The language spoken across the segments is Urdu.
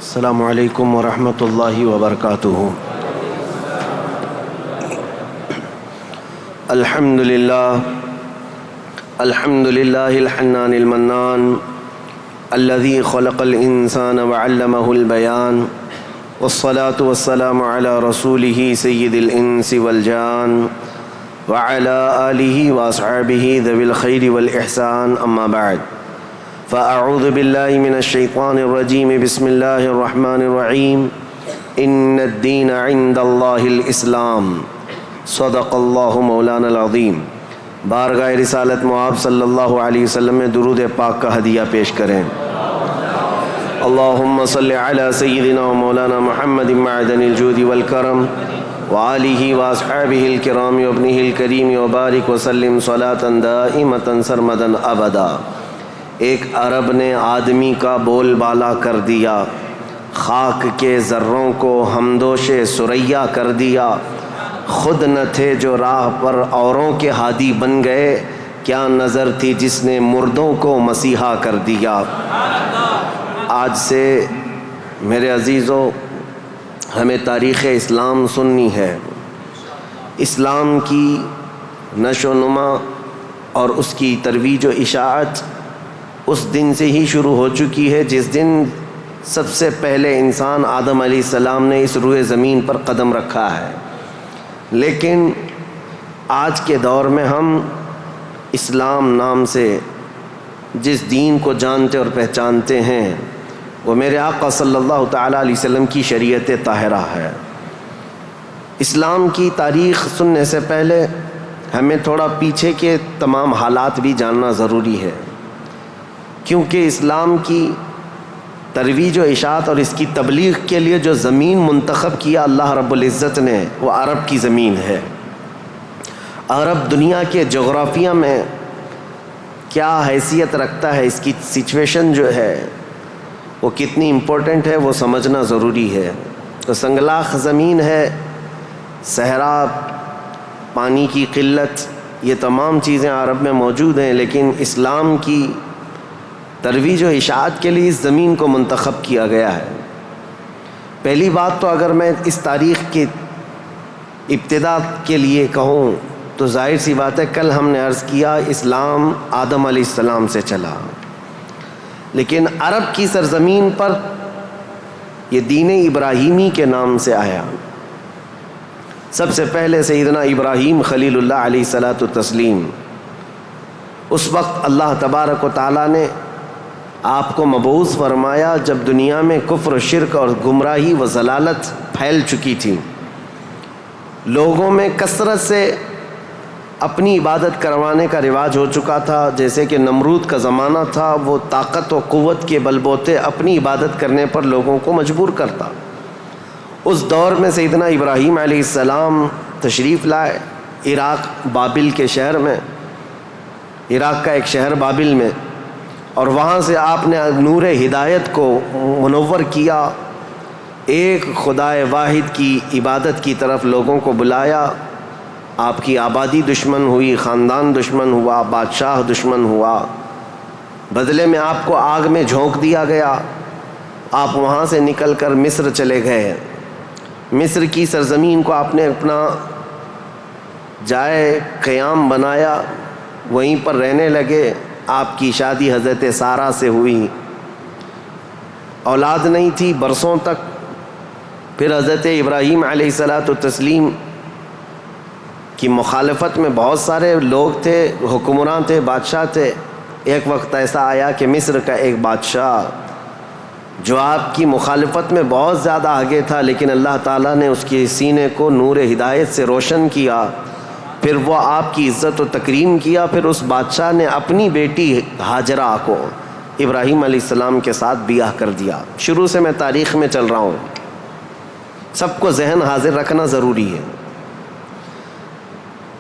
السلام علیکم ورحمۃ اللہ وبرکاتہ۔ الحمد للہ الحنان المنان الذي خلق الانسان وعلمه البیان والصلاة والسلام على رسوله سید الانس والجان وعلى آلہ واصحابہ ذوی الخیر والاحسان، اما بعد فاعوذ باللہ من الشیطان الرجیم، بسم اللہ الرحمن الرحیم۔ ان الدین عند اللہ الاسلام، صدق اللہ مولانا العظیم۔ بارگاہ رسالت مآب صلی اللہ علیہ وسلم میں درود پاک کا ہدیہ پیش کریں۔ اللہم صل علی سیدنا و مولانا محمد معدن الجود والکرم وآلہ واصحابہ الکرام وابنہ الکریم وبارک وسلم صلاۃ دائمۃ سرمدا ابدا۔ ایک عرب نے آدمی کا بول بالا کر دیا، خاک کے ذروں کو ہمدوش ثریا کر دیا۔ خود نہ تھے جو راہ پر اوروں کے ہادی بن گئے، کیا نظر تھی جس نے مردوں کو مسیحا کر دیا۔ آج سے میرے عزیزو ہمیں تاریخ اسلام سننی ہے۔ اسلام کی نشو و نما اور اس کی ترویج و اشاعت اس دن سے ہی شروع ہو چکی ہے جس دن سب سے پہلے انسان آدم علیہ السلام نے اس روئے زمین پر قدم رکھا ہے۔ لیکن آج کے دور میں ہم اسلام نام سے جس دین کو جانتے اور پہچانتے ہیں وہ میرے آقا صلی اللہ تعالیٰ علیہ وسلم کی شریعت طاہرہ ہے۔ اسلام کی تاریخ سننے سے پہلے ہمیں تھوڑا پیچھے کے تمام حالات بھی جاننا ضروری ہے، کیونکہ اسلام کی ترویج و اشاعت اور اس کی تبلیغ کے لیے جو زمین منتخب کیا اللہ رب العزت نے، وہ عرب کی زمین ہے۔ عرب دنیا کے جغرافیہ میں کیا حیثیت رکھتا ہے، اس کی سچویشن جو ہے وہ کتنی امپورٹنٹ ہے، وہ سمجھنا ضروری ہے۔ تو سنگلاخ زمین ہے، صحرا، پانی کی قلت، یہ تمام چیزیں عرب میں موجود ہیں، لیکن اسلام کی ترویج و اشاعت کے لیے اس زمین کو منتخب کیا گیا ہے۔ پہلی بات تو اگر میں اس تاریخ کی ابتدا کے لیے کہوں تو ظاہر سی بات ہے، کل ہم نے عرض کیا اسلام آدم علیہ السلام سے چلا، لیکن عرب کی سرزمین پر یہ دین ابراہیمی کے نام سے آیا۔ سب سے پہلے سیدنا ابراہیم خلیل اللہ علیہ الصلاۃ والتسلیم، اس وقت اللہ تبارک و تعالیٰ نے آپ کو مبعوث فرمایا جب دنیا میں کفر و شرک اور گمراہی و ضلالت پھیل چکی تھی، لوگوں میں کثرت سے اپنی عبادت کروانے کا رواج ہو چکا تھا۔ جیسے کہ نمرود کا زمانہ تھا، وہ طاقت و قوت کے بل بوتے اپنی عبادت کرنے پر لوگوں کو مجبور کرتا۔ اس دور میں سیدنا ابراہیم علیہ السلام تشریف لائے عراق بابل کے شہر میں، عراق کا ایک شہر بابل میں، اور وہاں سے آپ نے نور ہدایت کو منور کیا، ایک خدائے واحد کی عبادت کی طرف لوگوں کو بلایا۔ آپ کی آبادی دشمن ہوئی، خاندان دشمن ہوا، بادشاہ دشمن ہوا، بدلے میں آپ کو آگ میں جھونک دیا گیا۔ آپ وہاں سے نکل کر مصر چلے گئے۔ مصر کی سرزمین کو آپ نے اپنا جائے قیام بنایا، وہیں پر رہنے لگے۔ آپ کی شادی حضرت سارہ سے ہوئی، اولاد نہیں تھی برسوں تک۔ پھر حضرت ابراہیم علیہ الصلاۃ والتسلیم کی مخالفت میں بہت سارے لوگ تھے، حکمران تھے، بادشاہ تھے۔ ایک وقت ایسا آیا کہ مصر کا ایک بادشاہ جو آپ کی مخالفت میں بہت زیادہ آگے تھا، لیکن اللہ تعالیٰ نے اس کے سینے کو نور ہدایت سے روشن کیا، پھر وہ آپ کی عزت و تکریم کیا۔ پھر اس بادشاہ نے اپنی بیٹی ہاجرہ کو ابراہیم علیہ السلام کے ساتھ بیاہ کر دیا۔ شروع سے میں تاریخ میں چل رہا ہوں، سب کو ذہن حاضر رکھنا ضروری ہے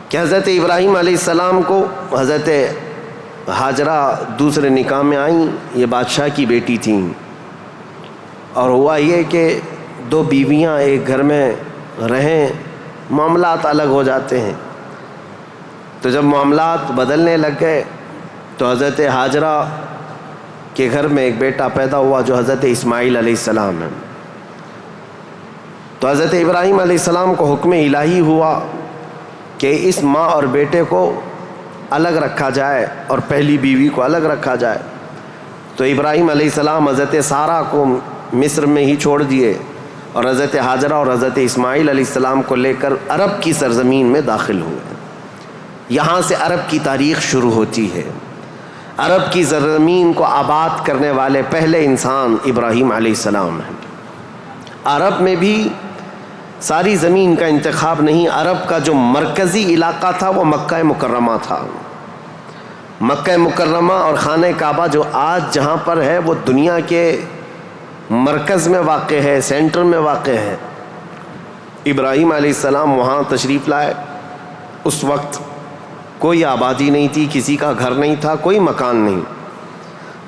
کہ حضرت ابراہیم علیہ السلام کو حضرت ہاجرہ دوسرے نکاح میں آئیں، یہ بادشاہ کی بیٹی تھیں، اور ہوا یہ کہ دو بیویاں ایک گھر میں رہیں، معاملات الگ ہو جاتے ہیں۔ تو جب معاملات بدلنے لگ گئے تو حضرت ہاجرہ کہ گھر میں ایک بیٹا پیدا ہوا جو حضرت اسماعیل علیہ السلام ہے. تو حضرت ابراہیم علیہ السلام کو حکم الہی ہوا کہ اس ماں اور بیٹے کو الگ رکھا جائے اور پہلی بیوی کو الگ رکھا جائے. تو ابراہیم علیہ السلام حضرت سارہ کو مصر میں ہی چھوڑ دیے اور حضرت ہاجرہ اور حضرت اسماعیل علیہ السلام کو لے کر عرب کی سرزمین میں داخل ہوئے. یہاں سے عرب کی تاریخ شروع ہوتی ہے. عرب کی سرزمین کو آباد کرنے والے پہلے انسان ابراہیم علیہ السلام ہیں. عرب میں بھی ساری زمین کا انتخاب نہیں. عرب کا جو مرکزی علاقہ تھا وہ مکہ مکرمہ تھا. مکہ مکرمہ اور خانہ کعبہ جو آج جہاں پر ہے وہ دنیا کے مرکز میں واقع ہے, سینٹر میں واقع ہے. ابراہیم علیہ السلام وہاں تشریف لائے. اس وقت کوئی آبادی نہیں تھی, کسی کا گھر نہیں تھا, کوئی مکان نہیں.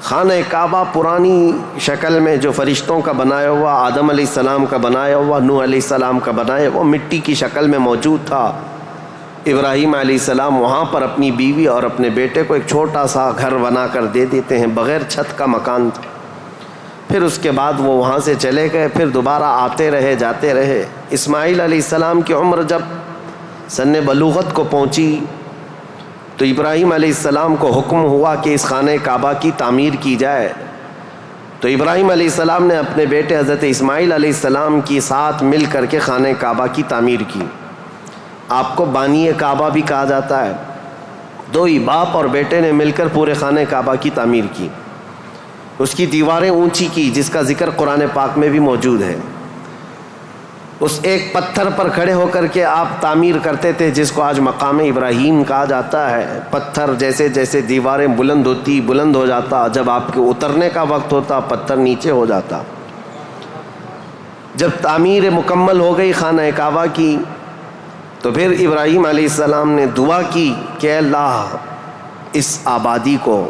خانہ کعبہ پرانی شکل میں جو فرشتوں کا بنایا ہوا, آدم علیہ السلام کا بنایا ہوا, نوح علیہ السلام کا بنایا ہوا مٹی کی شکل میں موجود تھا. ابراہیم علیہ السلام وہاں پر اپنی بیوی اور اپنے بیٹے کو ایک چھوٹا سا گھر بنا کر دے دیتے ہیں, بغیر چھت کا مکان تھا. پھر اس کے بعد وہ وہاں سے چلے گئے, پھر دوبارہ آتے رہے جاتے رہے. اسماعیل علیہ السلام کی عمر جب سن بلوغت کو پہنچی تو ابراہیم علیہ السلام کو حکم ہوا کہ اس خانہ کعبہ کی تعمیر کی جائے. تو ابراہیم علیہ السلام نے اپنے بیٹے حضرت اسماعیل علیہ السلام کے ساتھ مل کر کے خانہ کعبہ کی تعمیر کی. آپ کو بانی کعبہ بھی کہا جاتا ہے. دو ہی باپ اور بیٹے نے مل کر پورے خانہ کعبہ کی تعمیر کی. اس کی دیواریں اونچی کی, جس کا ذکر قرآن پاک میں بھی موجود ہے. اس ایک پتھر پر کھڑے ہو کر کے آپ تعمیر کرتے تھے, جس کو آج مقام ابراہیم کہا جاتا ہے. پتھر جیسے جیسے دیواریں بلند ہو جاتا, جب آپ کے اترنے کا وقت ہوتا پتھر نیچے ہو جاتا. جب تعمیر مکمل ہو گئی خانہ کعبہ کی تو پھر ابراہیم علیہ السلام نے دعا کی کہ اللہ اس آبادی کو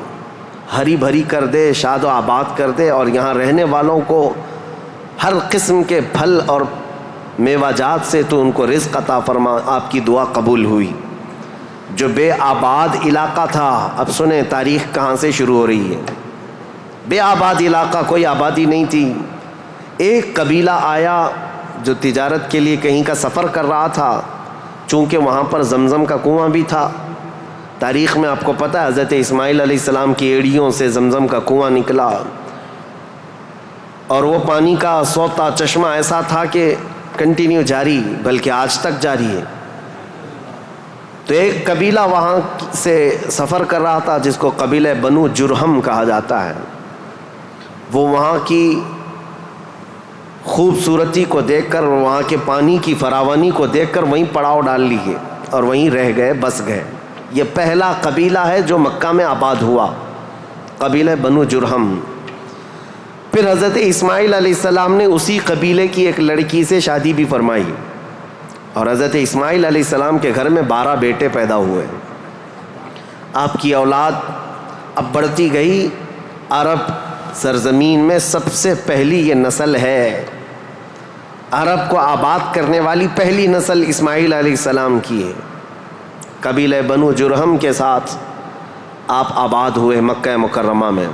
ہری بھری کر دے, شاد و آباد کر دے, اور یہاں رہنے والوں کو ہر قسم کے پھل اور میوہ جات سے تو ان کو رزق عطا فرما. آپ کی دعا قبول ہوئی. جو بے آباد علاقہ تھا, اب سنیں تاریخ کہاں سے شروع ہو رہی ہے. بے آباد علاقہ, کوئی آبادی نہیں تھی. ایک قبیلہ آیا جو تجارت کے لیے کہیں کا سفر کر رہا تھا. چونکہ وہاں پر زمزم کا کنواں بھی تھا. تاریخ میں آپ کو پتہ ہے حضرت اسماعیل علیہ السلام کی ایڑیوں سے زمزم کا کنواں نکلا, اور وہ پانی کا سوتا چشمہ ایسا تھا کہ کنٹینیو جاری, بلکہ آج تک جاری ہے. تو ایک قبیلہ وہاں سے سفر کر رہا تھا جس کو قبیلہ بنو جرہم کہا جاتا ہے. وہ وہاں کی خوبصورتی کو دیکھ کر, وہاں کے پانی کی فراوانی کو دیکھ کر وہیں پڑاؤ ڈال لیے اور وہیں رہ گئے, بس گئے. یہ پہلا قبیلہ ہے جو مکہ میں آباد ہوا, قبیلہ بنو جرہم. پھر حضرت اسماعیل علیہ السلام نے اسی قبیلے کی ایک لڑکی سے شادی بھی فرمائی, اور حضرت اسماعیل علیہ السلام کے گھر میں 12 بیٹے پیدا ہوئے. آپ کی اولاد اب بڑھتی گئی. عرب سرزمین میں سب سے پہلی یہ نسل ہے. عرب کو آباد کرنے والی پہلی نسل اسماعیل علیہ السلام کی ہے. قبیلہ بنو جرہم کے ساتھ آپ آباد ہوئے مکہ مکرمہ میں.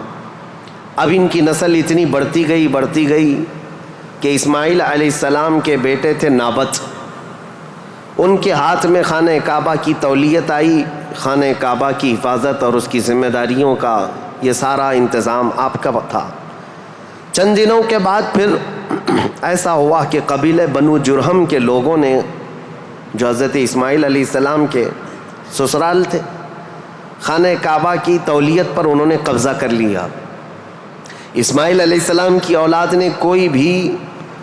اب ان کی نسل اتنی بڑھتی گئی کہ اسماعیل علیہ السلام کے بیٹے تھے نابت. ان کے ہاتھ میں خانہ کعبہ کی تولیت آئی. خانہ کعبہ کی حفاظت اور اس کی ذمہ داریوں کا یہ سارا انتظام آپ کا تھا. چند دنوں کے بعد پھر ایسا ہوا کہ قبیلہ بنو جرہم کے لوگوں نے, جو حضرت اسماعیل علیہ السلام کے سسرال تھے, خانہ کعبہ کی تولیت پر انہوں نے قبضہ کر لیا. اسماعیل علیہ السلام کی اولاد نے کوئی بھی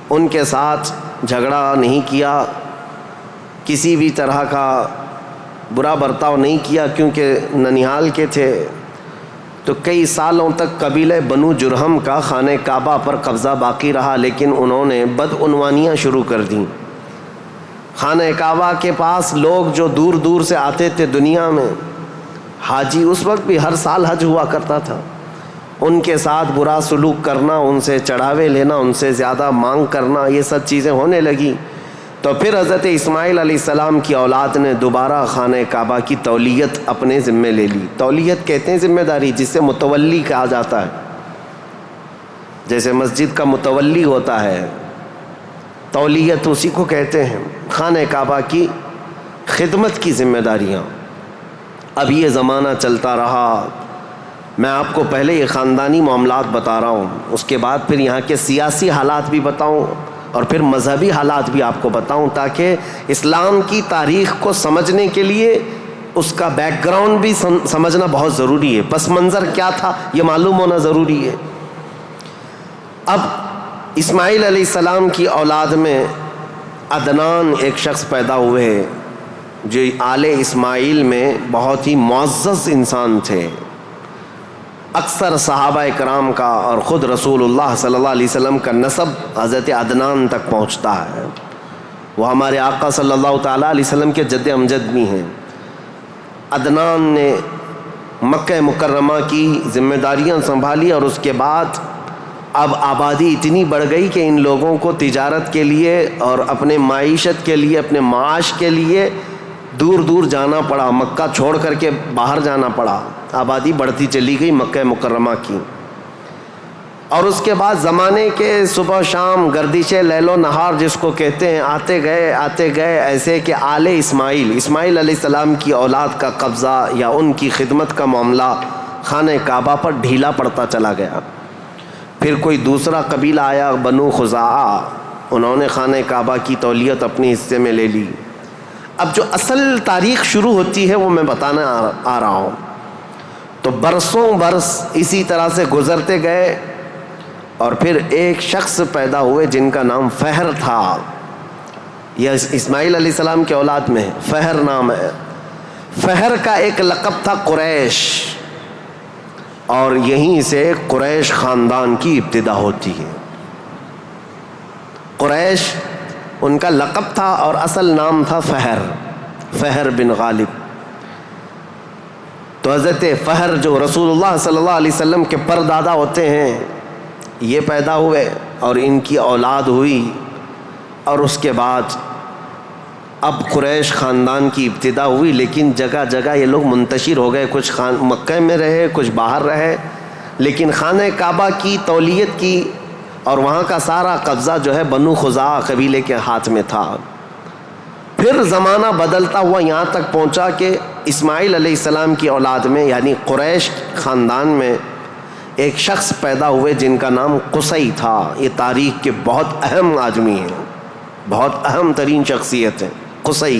ان کے ساتھ جھگڑا نہیں کیا, کسی بھی طرح کا برا برتاؤ نہیں کیا, کیونکہ ننیہال کے تھے. تو کئی سالوں تک قبیلہ بنو جرہم کا خانہ کعبہ پر قبضہ باقی رہا, لیکن انہوں نے بدعنوانیاں شروع کر دیں. خانہ کعبہ کے پاس لوگ جو دور دور سے آتے تھے دنیا میں, حاجی, اس وقت بھی ہر سال حج ہوا کرتا تھا, ان کے ساتھ برا سلوک کرنا, ان سے چڑھاوے لینا, ان سے زیادہ مانگ کرنا, یہ سب چیزیں ہونے لگیں. تو پھر حضرت اسماعیل علیہ السلام کی اولاد نے دوبارہ خانہ کعبہ کی تولیت اپنے ذمے لے لی. تولیت کہتے ہیں ذمہ داری, جس سے متولی کہا جاتا ہے. جیسے مسجد کا متولی ہوتا ہے، تولیت اسی کو کہتے ہیں، خانہ کعبہ کی خدمت کی ذمہ داریاں۔ اب یہ زمانہ چلتا رہا، میں آپ کو پہلے یہ خاندانی معاملات بتا رہا ہوں، اس کے بعد پھر یہاں کے سیاسی حالات بھی بتاؤں اور پھر مذہبی حالات بھی آپ کو بتاؤں، تاکہ اسلام کی تاریخ کو سمجھنے کے لیے اس کا بیک گراؤنڈ بھی سمجھنا بہت ضروری ہے، پس منظر کیا تھا یہ معلوم ہونا ضروری ہے۔ اب اسماعیل علیہ السلام کی اولاد میں عدنان ایک شخص پیدا ہوئے جو آل اسماعیل میں بہت ہی معزز انسان تھے۔ اکثر صحابہ کرام کا اور خود رسول اللہ صلی اللہ علیہ وسلم کا نسب حضرت عدنان تک پہنچتا ہے، وہ ہمارے آقا صلی اللہ تعالیٰ علیہ وسلم کے جد امجد بھی ہیں۔ عدنان نے مکہ مکرمہ کی ذمہ داریاں سنبھالی اور اس کے بعد اب آبادی اتنی بڑھ گئی کہ ان لوگوں کو تجارت کے لیے اور اپنے معیشت کے لیے، اپنے معاش کے لیے دور دور جانا پڑا، مکہ چھوڑ کر کے باہر جانا پڑا، آبادی بڑھتی چلی گئی مکہ مکرمہ کی۔ اور اس کے بعد زمانے کے صبح و شام گردش لیل و نہار جس کو کہتے ہیں، آتے گئے ایسے کہ آل اسماعیل علیہ السلام کی اولاد کا قبضہ یا ان کی خدمت کا معاملہ خانہ کعبہ پر ڈھیلا پڑتا چلا گیا۔ پھر کوئی دوسرا قبیلہ آیا، بنو خزاعہ، انہوں نے خانہ کعبہ کی تولیت اپنے حصے میں لے لی۔ اب جو اصل تاریخ شروع ہوتی ہے وہ میں بتانا آ رہا ہوں۔ تو برسوں برس اسی طرح سے گزرتے گئے اور پھر ایک شخص پیدا ہوئے جن کا نام فہر تھا۔ یہ اسماعیل علیہ السلام کے اولاد میں فہر نام ہے۔ فہر کا ایک لقب تھا قریش، اور یہیں سے قریش خاندان کی ابتدا ہوتی ہے۔ قریش ان کا لقب تھا اور اصل نام تھا فہر بن غالب۔ تو حضرت فہر جو رسول اللہ صلی اللہ علیہ وسلم کے پردادا ہوتے ہیں، یہ پیدا ہوئے اور ان کی اولاد ہوئی، اور اس کے بعد اب قریش خاندان کی ابتدا ہوئی، لیکن جگہ جگہ یہ لوگ منتشر ہو گئے، کچھ مکہ میں رہے، کچھ باہر رہے، لیکن خانہ کعبہ کی تولیت کی اور وہاں کا سارا قبضہ جو ہے بنو خزاعہ قبیلے کے ہاتھ میں تھا۔ پھر زمانہ بدلتا ہوا یہاں تک پہنچا کہ اسماعیل علیہ السلام کی اولاد میں یعنی قریش خاندان میں ایک شخص پیدا ہوئے جن کا نام قصی تھا۔ یہ تاریخ کے بہت اہم آدمی ہیں، بہت اہم ترین شخصیت ہیں قصی۔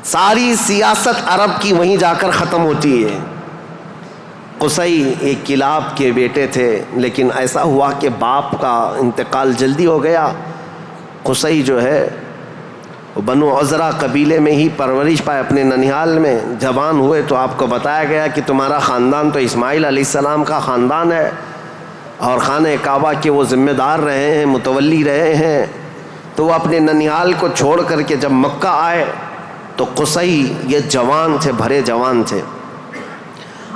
ساری سیاست عرب کی وہیں جا کر ختم ہوتی ہے۔ قصی ایک کلاب کے بیٹے تھے، لیکن ایسا ہوا کہ باپ کا انتقال جلدی ہو گیا۔ قصی جو ہے بنو عزرہ قبیلے میں ہی پرورش پائے اپنے ننیھال میں۔ جوان ہوئے تو آپ کو بتایا گیا کہ تمہارا خاندان تو اسماعیل علیہ السلام کا خاندان ہے اور خانہ کعبہ کے وہ ذمہ دار رہے ہیں، متولی رہے ہیں۔ تو وہ اپنے ننیھال کو چھوڑ کر کے جب مکہ آئے تو قصی یہ جوان تھے، بھرے جوان تھے۔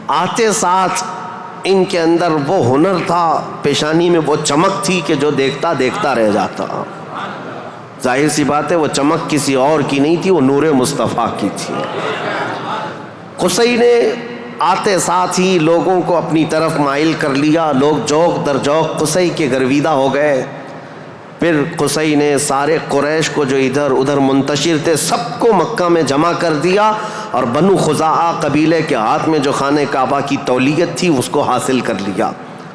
آتے ساتھ ان کے اندر وہ ہنر تھا، پیشانی میں وہ چمک تھی کہ جو دیکھتا دیکھتا رہ جاتا۔ ظاہر سی بات ہے وہ چمک کسی اور کی نہیں تھی، وہ نور مصطفیٰ کی تھی۔ قصی نے آتے ساتھ ہی لوگوں کو اپنی طرف مائل کر لیا، لوگ جوق در جوق قصی کے گرویدہ ہو گئے۔ پھر قصی نے سارے قریش کو جو ادھر ادھر منتشر تھے سب کو مکہ میں جمع کر دیا، اور بنو خزاعہ قبیلے کے ہاتھ میں جو خانہ کعبہ کی تولیت تھی اس کو حاصل کر لیا۔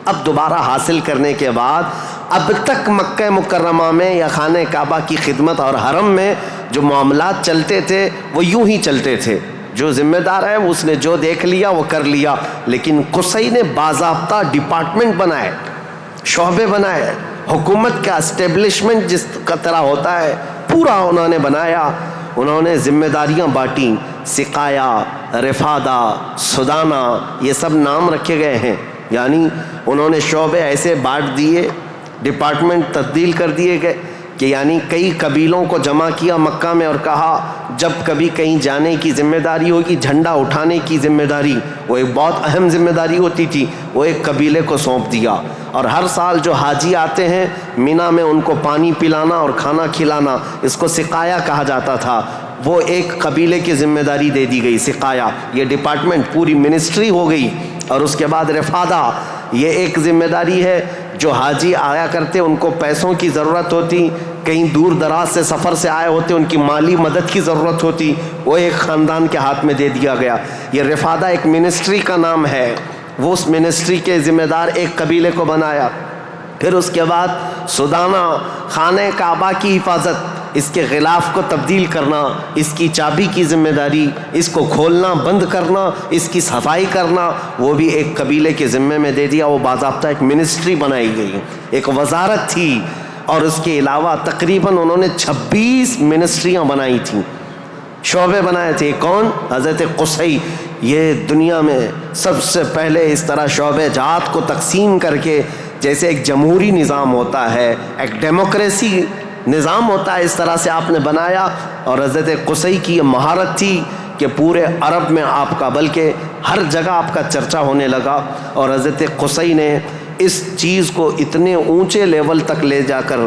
اب دوبارہ حاصل کرنے کے بعد اب تک مکہ مکرمہ میں یا خانہ کعبہ کی خدمت اور حرم میں جو معاملات چلتے تھے وہ یوں ہی چلتے تھے۔ جو ذمہ دار ہے اس نے جو دیکھ لیا وہ کر لیا، لیکن قصی نے باضابطہ ڈپارٹمنٹ بنائے، شعبے بنائے، حکومت کا اسٹیبلشمنٹ جس کا طرح ہوتا ہے پورا انہوں نے بنایا۔ انہوں نے ذمہ داریاں بانٹیں، سقایا، رفادہ، سدانہ، یہ سب نام رکھے گئے ہیں، یعنی انہوں نے شعبے ایسے بانٹ دیے، ڈپارٹمنٹ تبدیل کر دیے گئے کہ یعنی کئی قبیلوں کو جمع کیا مکہ میں اور کہا جب کبھی کہیں جانے کی ذمہ داری ہوگی، جھنڈا اٹھانے کی ذمہ داری، وہ ایک بہت اہم ذمہ داری ہوتی تھی، وہ ایک قبیلے کو سونپ دیا۔ اور ہر سال جو حاجی آتے ہیں مینا میں ان کو پانی پلانا اور کھانا کھلانا، اس کو سقایا کہا جاتا تھا، وہ ایک قبیلے کی ذمہ داری دے دی گئی، سقایا۔ یہ ڈپارٹمنٹ پوری منسٹری ہو گئی۔ اور اس کے بعد رفادہ، یہ ایک ذمہ داری ہے. جو حاجی آیا کرتے ان کو پیسوں کی ضرورت ہوتی, کہیں دور دراز سے سفر سے آئے ہوتے, ان کی مالی مدد کی ضرورت ہوتی, وہ ایک خاندان کے ہاتھ میں دے دیا گیا. یہ رفادہ ایک منسٹری کا نام ہے, وہ اس منسٹری کے ذمہ دار ایک قبیلے کو بنایا. پھر اس کے بعد سدانہ, خانہ کعبہ کی حفاظت, اس کے غلاف کو تبدیل کرنا, اس کی چابی کی ذمہ داری, اس کو کھولنا بند کرنا, اس کی صفائی کرنا, وہ بھی ایک قبیلے کے ذمے میں دے دیا. وہ باضابطہ ایک منسٹری بنائی گئی, ایک وزارت تھی. اور اس کے علاوہ تقریباً انہوں نے 26 منسٹریاں بنائی تھیں, شعبے بنائے تھے. کون؟ حضرت قصی. یہ دنیا میں سب سے پہلے اس طرح شعبے جات کو تقسیم کر کے, جیسے ایک جمہوری نظام ہوتا ہے, ایک ڈیموکریسی نظام ہوتا ہے, اس طرح سے آپ نے بنایا. اور حضرت قصی کی یہ مہارت تھی کہ پورے عرب میں آپ کا, بلکہ ہر جگہ آپ کا چرچا ہونے لگا. اور حضرت قصی نے اس چیز کو اتنے اونچے لیول تک لے جا کر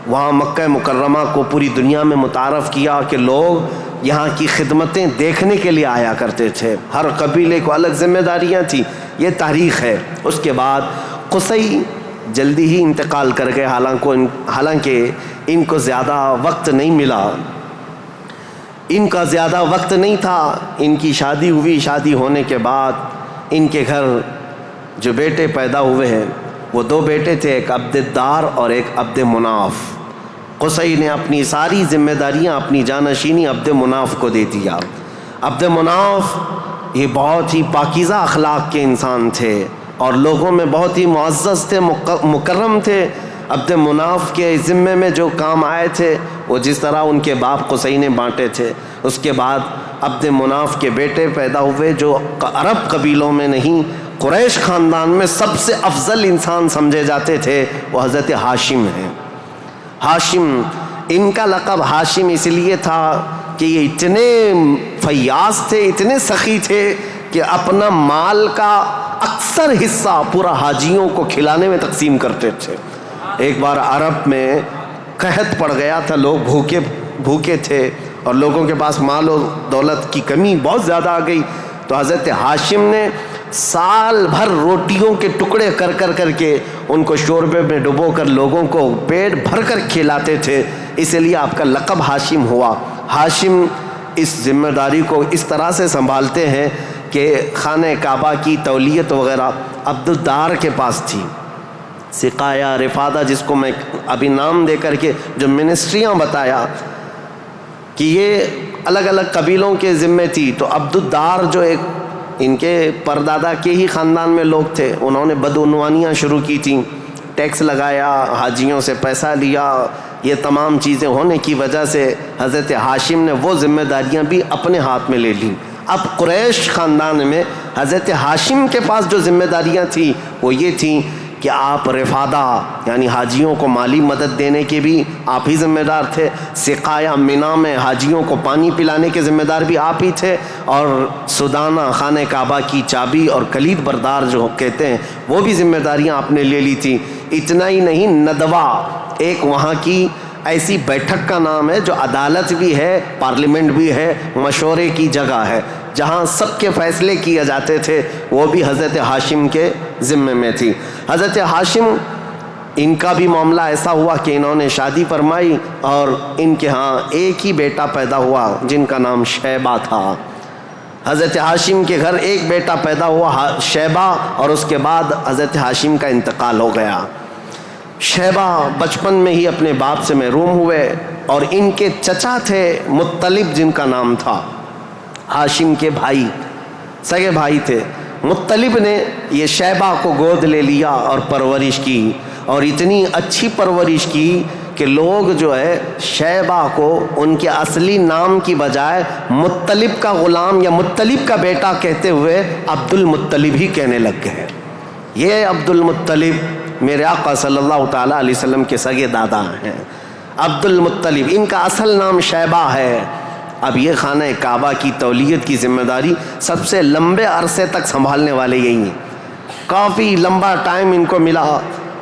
وہاں مکہ مکرمہ کو پوری دنیا میں متعارف کیا کہ لوگ یہاں کی خدمتیں دیکھنے کے لیے آیا کرتے تھے. ہر قبیلے کو الگ ذمہ داریاں تھیں. یہ تاریخ ہے. اس کے بعد قصی جلدی ہی انتقال کر گئے, حالانکہ ان کو زیادہ وقت نہیں ملا, ان کا زیادہ وقت نہیں تھا. ان کی شادی ہوئی, شادی ہونے کے بعد ان کے گھر جو بیٹے پیدا ہوئے ہیں وہ 2 بیٹے تھے, ایک عبد الدار اور ایک عبد مناف. قصی نے اپنی ساری ذمہ داریاں, اپنی جانشینی عبد مناف کو دے دیا. عبد مناف یہ بہت ہی پاکیزہ اخلاق کے انسان تھے اور لوگوں میں بہت ہی معزز تھے, مکرم تھے. عبد مناف کے ذمے میں جو کام آئے تھے وہ جس طرح ان کے باپ قصی نے بانٹے تھے. اس کے بعد عبد مناف کے بیٹے پیدا ہوئے جو عرب قبیلوں میں نہیں, قریش خاندان میں سب سے افضل انسان سمجھے جاتے تھے, وہ حضرت ہاشم ہیں. ہاشم, ان کا لقب ہاشم اس لیے تھا کہ یہ اتنے فیاض تھے, اتنے سخی تھے کہ اپنا مال کا اکثر حصہ پورا حاجیوں کو کھلانے میں تقسیم کرتے تھے. ایک بار عرب میں قحط پڑ گیا تھا, لوگ بھوکے تھے اور لوگوں کے پاس مال و دولت کی کمی بہت زیادہ آ گئی. تو حضرت ہاشم نے سال بھر روٹیوں کے ٹکڑے کر کے ان کو شوربے میں ڈبو کر لوگوں کو پیٹ بھر کر کھلاتے تھے, اس لیے آپ کا لقب ہاشم ہوا. ہاشم اس ذمہ داری کو اس طرح سے سنبھالتے ہیں کہ خانہ کعبہ کی تولیت وغیرہ عبد الدار کے پاس تھی. سقایہ, رفادہ, جس کو میں ابھی نام دے کر کے جو منسٹریاں بتایا کہ یہ الگ الگ قبیلوں کے ذمے تھی, تو عبد الدار جو ایک ان کے پردادا کے ہی خاندان میں لوگ تھے, انہوں نے بدعنوانیاں شروع کی تھیں, ٹیکس لگایا, حاجیوں سے پیسہ لیا. یہ تمام چیزیں ہونے کی وجہ سے حضرت ہاشم نے وہ ذمہ داریاں بھی اپنے ہاتھ میں لے لیں. اب قریش خاندان میں حضرت ہاشم کے پاس جو ذمہ داریاں تھیں وہ یہ تھیں کہ آپ رفادہ یعنی حاجیوں کو مالی مدد دینے کے بھی آپ ہی ذمہ دار تھے. سقایہ, مینا میں حاجیوں کو پانی پلانے کے ذمہ دار بھی آپ ہی تھے. اور سدانہ, خانہ کعبہ کی چابی اور کلید بردار جو کہتے ہیں, وہ بھی ذمہ داریاں آپ نے لے لی تھی. اتنا ہی نہیں, ندوہ ایک وہاں کی ایسی بیٹھک کا نام ہے جو عدالت بھی ہے, پارلیمنٹ بھی ہے, مشورے کی جگہ ہے, جہاں سب کے فیصلے کیے جاتے تھے, وہ بھی حضرت ہاشم کے ذمے میں تھی. حضرت ہاشم, ان کا بھی معاملہ ایسا ہوا کہ انہوں نے شادی فرمائی اور ان کے ہاں ایک ہی بیٹا پیدا ہوا جن کا نام شیبہ تھا. حضرت ہاشم کے گھر ایک بیٹا پیدا ہوا شیبہ, اور اس کے بعد حضرت ہاشم کا انتقال ہو گیا. شیبہ بچپن میں ہی اپنے باپ سے محروم ہوئے, اور ان کے چچا تھے مطلب, جن کا نام تھا, ہاشم کے بھائی, سگے بھائی تھے. مطلب نے یہ شیبہ کو گود لے لیا اور پرورش کی, اور اتنی اچھی پرورش کی کہ لوگ جو ہے شیبہ کو ان کے اصلی نام کی بجائے مطلب کا غلام یا مطلب کا بیٹا کہتے ہوئے عبد المطلب ہی کہنے لگ گئے. یہ عبد المطلب میرے آقا صلی اللہ تعالیٰ علیہ وسلم کے سگے دادا ہیں. عبد المطلب, ان کا اصل نام شیبہ ہے. اب یہ خانہ کعبہ کی تولیت کی ذمہ داری سب سے لمبے عرصے تک سنبھالنے والے یہی ہیں. کافی لمبا ٹائم ان کو ملا.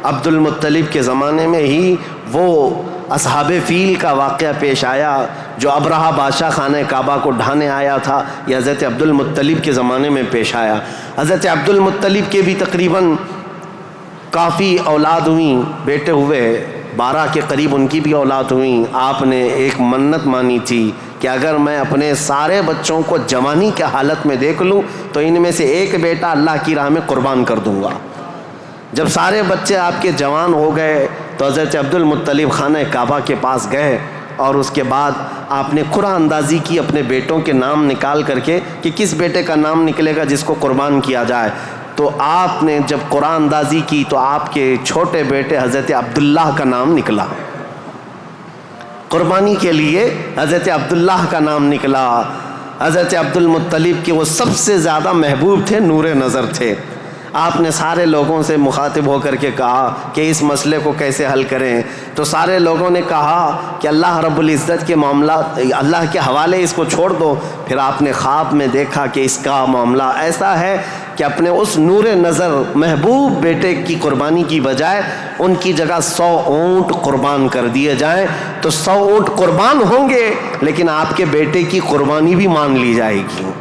عبد المطلب کے زمانے میں ہی وہ اصحاب فیل کا واقعہ پیش آیا جو ابرہہ بادشاہ خانہ کعبہ کو ڈھانے آیا تھا. یہ حضرت عبد المطلب کے زمانے میں پیش آیا. حضرت عبد المطلب کے بھی تقریباً کافی اولاد ہوئیں، بیٹے ہوئے 12 کے قریب ان کی بھی اولاد ہوئیں. آپ نے ایک منت مانی تھی کہ اگر میں اپنے سارے بچوں کو جوانی کے حالت میں دیکھ لوں تو ان میں سے ایک بیٹا اللہ کی راہ میں قربان کر دوں گا. جب سارے بچے آپ کے جوان ہو گئے تو حضرت عبد المطلب خانہ کعبہ کے پاس گئے اور اس کے بعد آپ نے قرعہ اندازی کی اپنے بیٹوں کے نام نکال کر کے کہ کس بیٹے کا نام نکلے گا جس کو قربان کیا جائے. تو آپ نے جب قرعہ اندازی کی تو آپ کے چھوٹے بیٹے حضرت عبداللہ کا نام نکلا. قربانی کے لیے حضرت عبداللہ کا نام نکلا. حضرت عبد المطلب کے وہ سب سے زیادہ محبوب تھے، نور نظر تھے. آپ نے سارے لوگوں سے مخاطب ہو کر کے کہا کہ اس مسئلے کو کیسے حل کریں. تو سارے لوگوں نے کہا کہ اللہ رب العزت کے معاملات اللہ کے حوالے اس کو چھوڑ دو. پھر آپ نے خواب میں دیکھا کہ اس کا معاملہ ایسا ہے کہ اپنے اس نور نظر محبوب بیٹے کی قربانی کی بجائے ان کی جگہ 100 اونٹ قربان کر دیے جائیں. تو 100 اونٹ قربان ہوں گے لیکن آپ کے بیٹے کی قربانی بھی مان لی جائے گی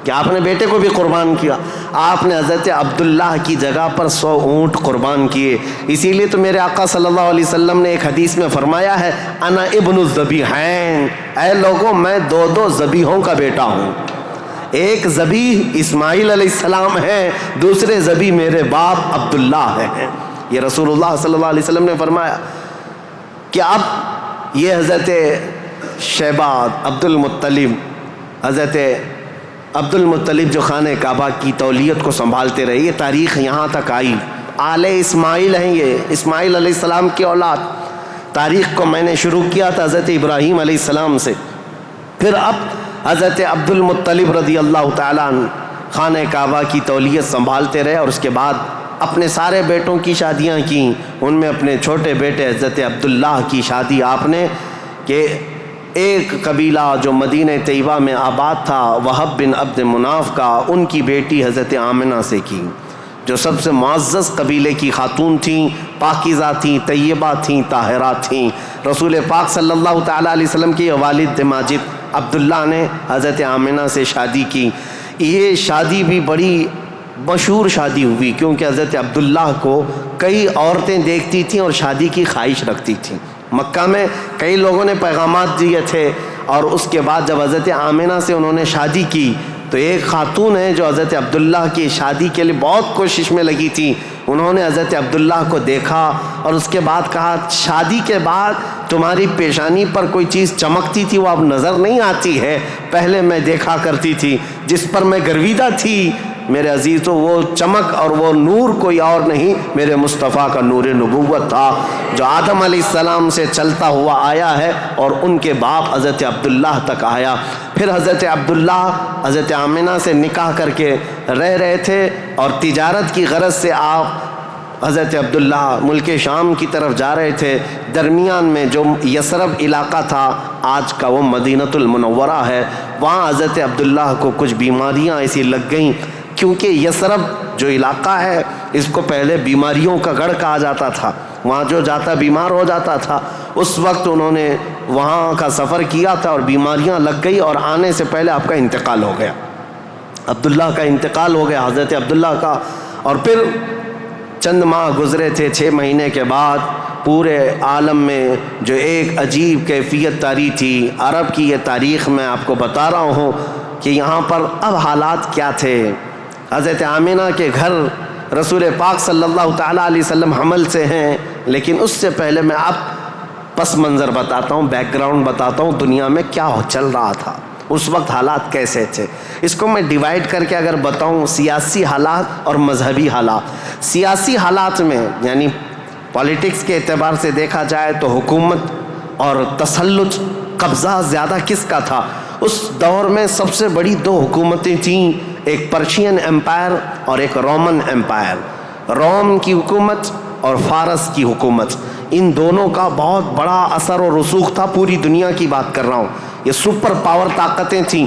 کہ آپ نے بیٹے کو بھی قربان کیا. آپ نے حضرت عبداللہ کی جگہ پر 100 اونٹ قربان کیے. اسی لیے تو میرے آقا صلی اللہ علیہ وسلم نے ایک حدیث میں فرمایا ہے انا ابن الذبیحین، اے لوگوں میں 2 ذبیحوں کا بیٹا ہوں. ایک ذبیح اسماعیل علیہ السلام ہے، دوسرے ذبیح میرے باپ عبداللہ ہیں. یہ رسول اللہ صلی اللہ علیہ وسلم نے فرمایا کہ اب یہ حضرت شیبہ عبد المطلب، حضرت عبد المطلب جو خانہ کعبہ کی تولیت کو سنبھالتے رہے، یہ تاریخ یہاں تک آئی. آل اسماعیل ہیں، یہ اسماعیل علیہ السلام کی اولاد. تاریخ کو میں نے شروع کیا تھا حضرت ابراہیم علیہ السلام سے، پھر اب حضرت عبد المطلب رضی اللہ تعالیٰ عنہ خانہ کعبہ کی تولیت سنبھالتے رہے اور اس کے بعد اپنے سارے بیٹوں کی شادیاں کیں. ان میں اپنے چھوٹے بیٹے حضرت عبداللہ کی شادی آپ نے کہ ایک قبیلہ جو مدینہ طیبہ میں آباد تھا وہب بن عبد مناف کا، ان کی بیٹی حضرت آمنہ سے کی، جو سب سے معزز قبیلے کی خاتون تھیں، پاکیزہ تھیں، طیبہ تھیں، طاہرہ تھیں. رسول پاک صلی اللہ تعالیٰ علیہ وسلم کے والد ماجد عبداللہ نے حضرت آمنہ سے شادی کی. یہ شادی بھی بڑی مشہور شادی ہوئی کیونکہ حضرت عبداللہ کو کئی عورتیں دیکھتی تھیں اور شادی کی خواہش رکھتی تھیں. مکہ میں کئی لوگوں نے پیغامات دیے تھے اور اس کے بعد جب حضرت آمنہ سے انہوں نے شادی کی تو ایک خاتون ہے جو حضرت عبداللہ کی شادی کے لیے بہت کوشش میں لگی تھی. انہوں نے حضرت عبداللہ کو دیکھا اور اس کے بعد کہا شادی کے بعد تمہاری پیشانی پر کوئی چیز چمکتی تھی وہ اب نظر نہیں آتی ہے، پہلے میں دیکھا کرتی تھی، جس پر میں گرویدہ تھی میرے عزیزو وہ چمک اور وہ نور کوئی اور نہیں میرے مصطفیٰ کا نور نبوت تھا جو آدم علیہ السلام سے چلتا ہوا آیا ہے اور ان کے باپ حضرت عبداللہ تک آیا. پھر حضرت عبداللہ حضرت آمنہ سے نکاح کر کے رہ رہے تھے اور تجارت کی غرض سے آپ حضرت عبداللہ ملک شام کی طرف جا رہے تھے. درمیان میں جو یثرب علاقہ تھا آج کا وہ مدینۃ المنورہ ہے، وہاں حضرت عبداللہ کو کچھ بیماریاں ایسی لگ گئیں کیونکہ یثرب جو علاقہ ہے اس کو پہلے بیماریوں کا گڑھ کہا جاتا تھا، وہاں جو جاتا بیمار ہو جاتا تھا. اس وقت انہوں نے وہاں کا سفر کیا تھا اور بیماریاں لگ گئی اور آنے سے پہلے آپ کا انتقال ہو گیا، عبداللہ کا انتقال ہو گیا حضرت عبداللہ کا. اور پھر چند ماہ گزرے تھے، 6 مہینے کے بعد پورے عالم میں جو ایک عجیب کیفیت طاری تھی. عرب کی یہ تاریخ میں آپ کو بتا رہا ہوں کہ یہاں پر اب حالات کیا تھے. حضرت آمنہ کے گھر رسول پاک صلی اللہ تعالیٰ علیہ وسلم حمل سے ہیں، لیکن اس سے پہلے میں اب پس منظر بتاتا ہوں، بیک گراؤنڈ بتاتا ہوں دنیا میں کیا چل رہا تھا، اس وقت حالات کیسے تھے. اس کو میں ڈیوائیڈ کر کے اگر بتاؤں سیاسی حالات اور مذہبی حالات. سیاسی حالات میں یعنی پالیٹکس کے اعتبار سے دیکھا جائے تو حکومت اور تسلط قبضہ زیادہ کس کا تھا. اس دور میں سب سے بڑی 2 حکومتیں تھیں، ایک پرشین امپائر اور ایک رومن امپائر. روم کی حکومت اور فارس کی حکومت، ان دونوں کا بہت بڑا اثر و رسوخ تھا. پوری دنیا کی بات کر رہا ہوں، یہ سپر پاور طاقتیں تھیں.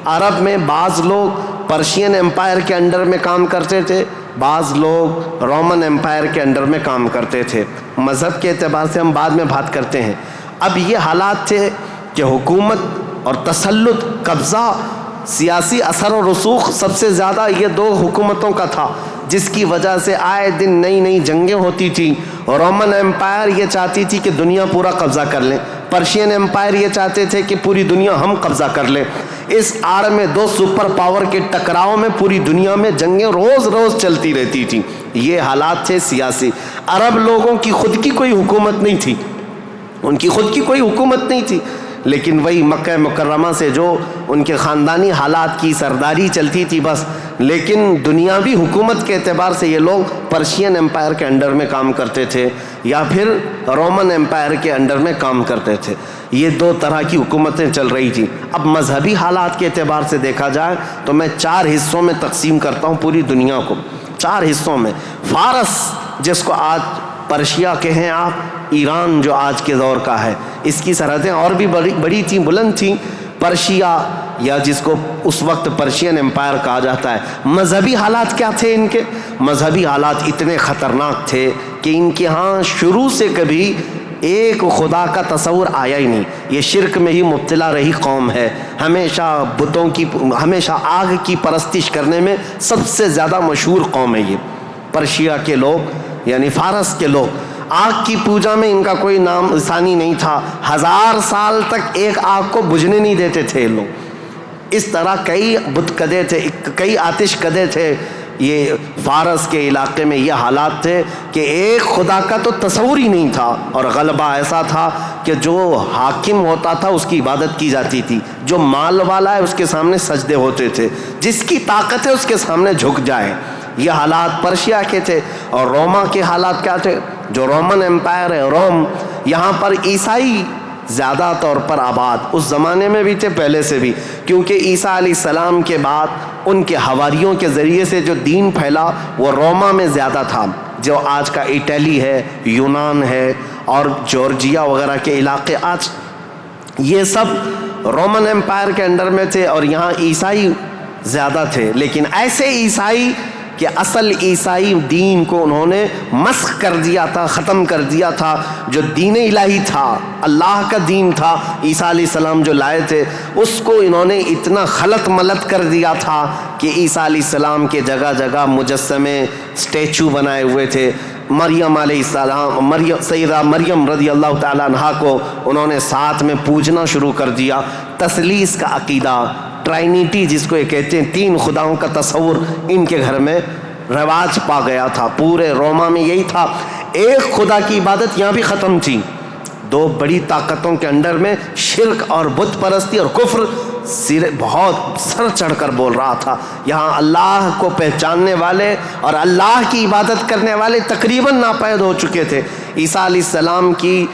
عرب میں بعض لوگ پرشین امپائر کے انڈر میں کام کرتے تھے، بعض لوگ رومن امپائر کے انڈر میں کام کرتے تھے. مذہب کے اعتبار سے ہم بعد میں بات کرتے ہیں. اب یہ حالات تھے کہ حکومت اور تسلط، قبضہ، سیاسی اثر و رسوخ سب سے زیادہ یہ 2 حکومتوں کا تھا. جس کی وجہ سے آئے دن نئی نئی جنگیں ہوتی تھیں. رومن ایمپائر یہ چاہتی تھی کہ دنیا پورا قبضہ کر لیں, پرشین ایمپائر یہ چاہتے تھے کہ پوری دنیا ہم قبضہ کر لیں. اس آڑ میں دو سپر پاور کے ٹکراؤ میں پوری دنیا میں جنگیں روز روز چلتی رہتی تھیں. یہ حالات تھے سیاسی. عرب لوگوں کی خود کی کوئی حکومت نہیں تھی, ان کی خود کی کوئی حکومت نہیں تھی, لیکن وہی مکہ مکرمہ سے جو ان کے خاندانی حالات کی سرداری چلتی تھی بس. لیکن دنیاوی حکومت کے اعتبار سے یہ لوگ پرشین ایمپائر کے انڈر میں کام کرتے تھے یا پھر رومن ایمپائر کے انڈر میں کام کرتے تھے. یہ دو طرح کی حکومتیں چل رہی تھیں. اب مذہبی حالات کے اعتبار سے دیکھا جائے تو میں 4 حصوں میں تقسیم کرتا ہوں پوری دنیا کو, 4 حصوں میں. فارس جس کو آج پرشیا کہیں آپ, ایران جو آج کے دور کا ہے, اس کی سرحدیں اور بھی بڑی تھیں, بلند تھیں. پرشیا یا جس کو اس وقت پرشین ایمپائر کہا جاتا ہے. مذہبی حالات کیا تھے ان کے؟ مذہبی حالات اتنے خطرناک تھے کہ ان کے ہاں شروع سے کبھی ایک خدا کا تصور آیا ہی نہیں. یہ شرک میں ہی مبتلا رہی قوم ہے. ہمیشہ بتوں کی, ہمیشہ آگ کی پرستش کرنے میں سب سے زیادہ مشہور قوم ہے یہ پرشیا کے لوگ, یعنی فارس کے لوگ. آگ کی پوجا میں ان کا کوئی نام ثانی نہیں تھا. 1000 سال تک ایک آگ کو بجھنے نہیں دیتے تھے یہ لوگ. اس طرح کئی بت کدے تھے, کئی آتش کدے تھے. یہ فارس کے علاقے میں یہ حالات تھے کہ ایک خدا کا تو تصور ہی نہیں تھا, اور غلبہ ایسا تھا کہ جو حاکم ہوتا تھا اس کی عبادت کی جاتی تھی, جو مال والا ہے اس کے سامنے سجدے ہوتے تھے, جس کی طاقت ہے اس کے سامنے جھک جائے. یہ حالات پرشیا کے تھے. اور روما کے حالات کیا تھے؟ جو رومن ایمپائر ہے روم, یہاں پر عیسائی زیادہ طور پر آباد, اس زمانے میں بھی تھے پہلے سے بھی, کیونکہ عیسیٰ علیہ السلام کے بعد ان کے حواریوں کے ذریعے سے جو دین پھیلا وہ روما میں زیادہ تھا, جو آج کا اٹلی ہے, یونان ہے اور جورجیا وغیرہ کے علاقے آج یہ سب رومن ایمپائر کے انڈر میں تھے, اور یہاں عیسائی زیادہ تھے. لیکن ایسے عیسائی کہ اصل عیسائی دین کو انہوں نے مسخ کر دیا تھا, ختم کر دیا تھا. جو دین الہی تھا, اللہ کا دین تھا, عیسیٰ علیہ السلام جو لائے تھے, اس کو انہوں نے اتنا خلط ملط کر دیا تھا کہ عیسیٰ علیہ السلام کے جگہ جگہ مجسمے, اسٹیچو بنائے ہوئے تھے. مریم علیہ السلام, سیدہ مریم رضی اللہ تعالیٰ عنہا کو انہوں نے ساتھ میں پوجنا شروع کر دیا. تثلیث کا عقیدہ, ٹرائنیٹی جس کو یہ کہتے ہیں, 3 خداؤں کا تصور ان کے گھر میں رواج پا گیا تھا. پورے روما میں یہی تھا. ایک خدا کی عبادت یہاں بھی ختم تھی. 2 بڑی طاقتوں کے انڈر میں شرک اور بت پرستی اور کفر بہت سر چڑھ کر بول رہا تھا. یہاں اللہ کو پہچاننے والے اور اللہ کی عبادت کرنے والے تقریباً ناپید ہو چکے تھے. عیسیٰ علیہ السلام کی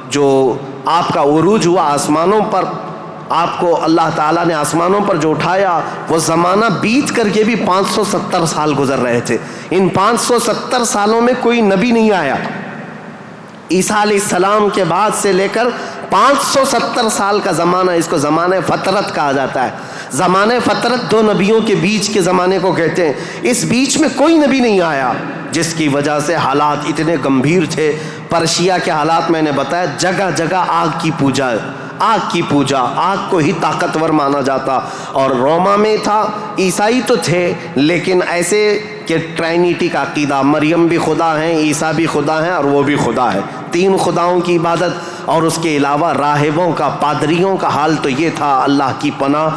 جو آپ کا عروج ہوا آسمانوں پر, آپ کو اللہ تعالیٰ نے آسمانوں پر جو اٹھایا, وہ زمانہ بیت کر کے بھی 570 سال گزر رہے تھے. ان 570 سالوں میں کوئی نبی نہیں آیا. عیسیٰ علیہ السلام کے بعد سے لے کر 570 سال کا زمانہ, اس کو زمانہ فترت کہا جاتا ہے. زمانہ فترت 2 نبیوں کے بیچ کے زمانے کو کہتے ہیں. اس بیچ میں کوئی نبی نہیں آیا, جس کی وجہ سے حالات اتنے گمبھیر تھے. پرشیا کے حالات میں نے بتایا, جگہ جگہ آگ کی پوجا, آگ کی پوجا, آگ کو ہی طاقتور مانا جاتا. اور روما میں تھا, عیسائی تو تھے لیکن ایسے کہ ٹرائنیٹی کا عقیدہ, مریم بھی خدا ہیں, عیسیٰ بھی خدا ہیں اور وہ بھی خدا ہے. 3 خداؤں کی عبادت. اور اس کے علاوہ راہبوں کا, پادریوں کا حال تو یہ تھا, اللہ کی پناہ,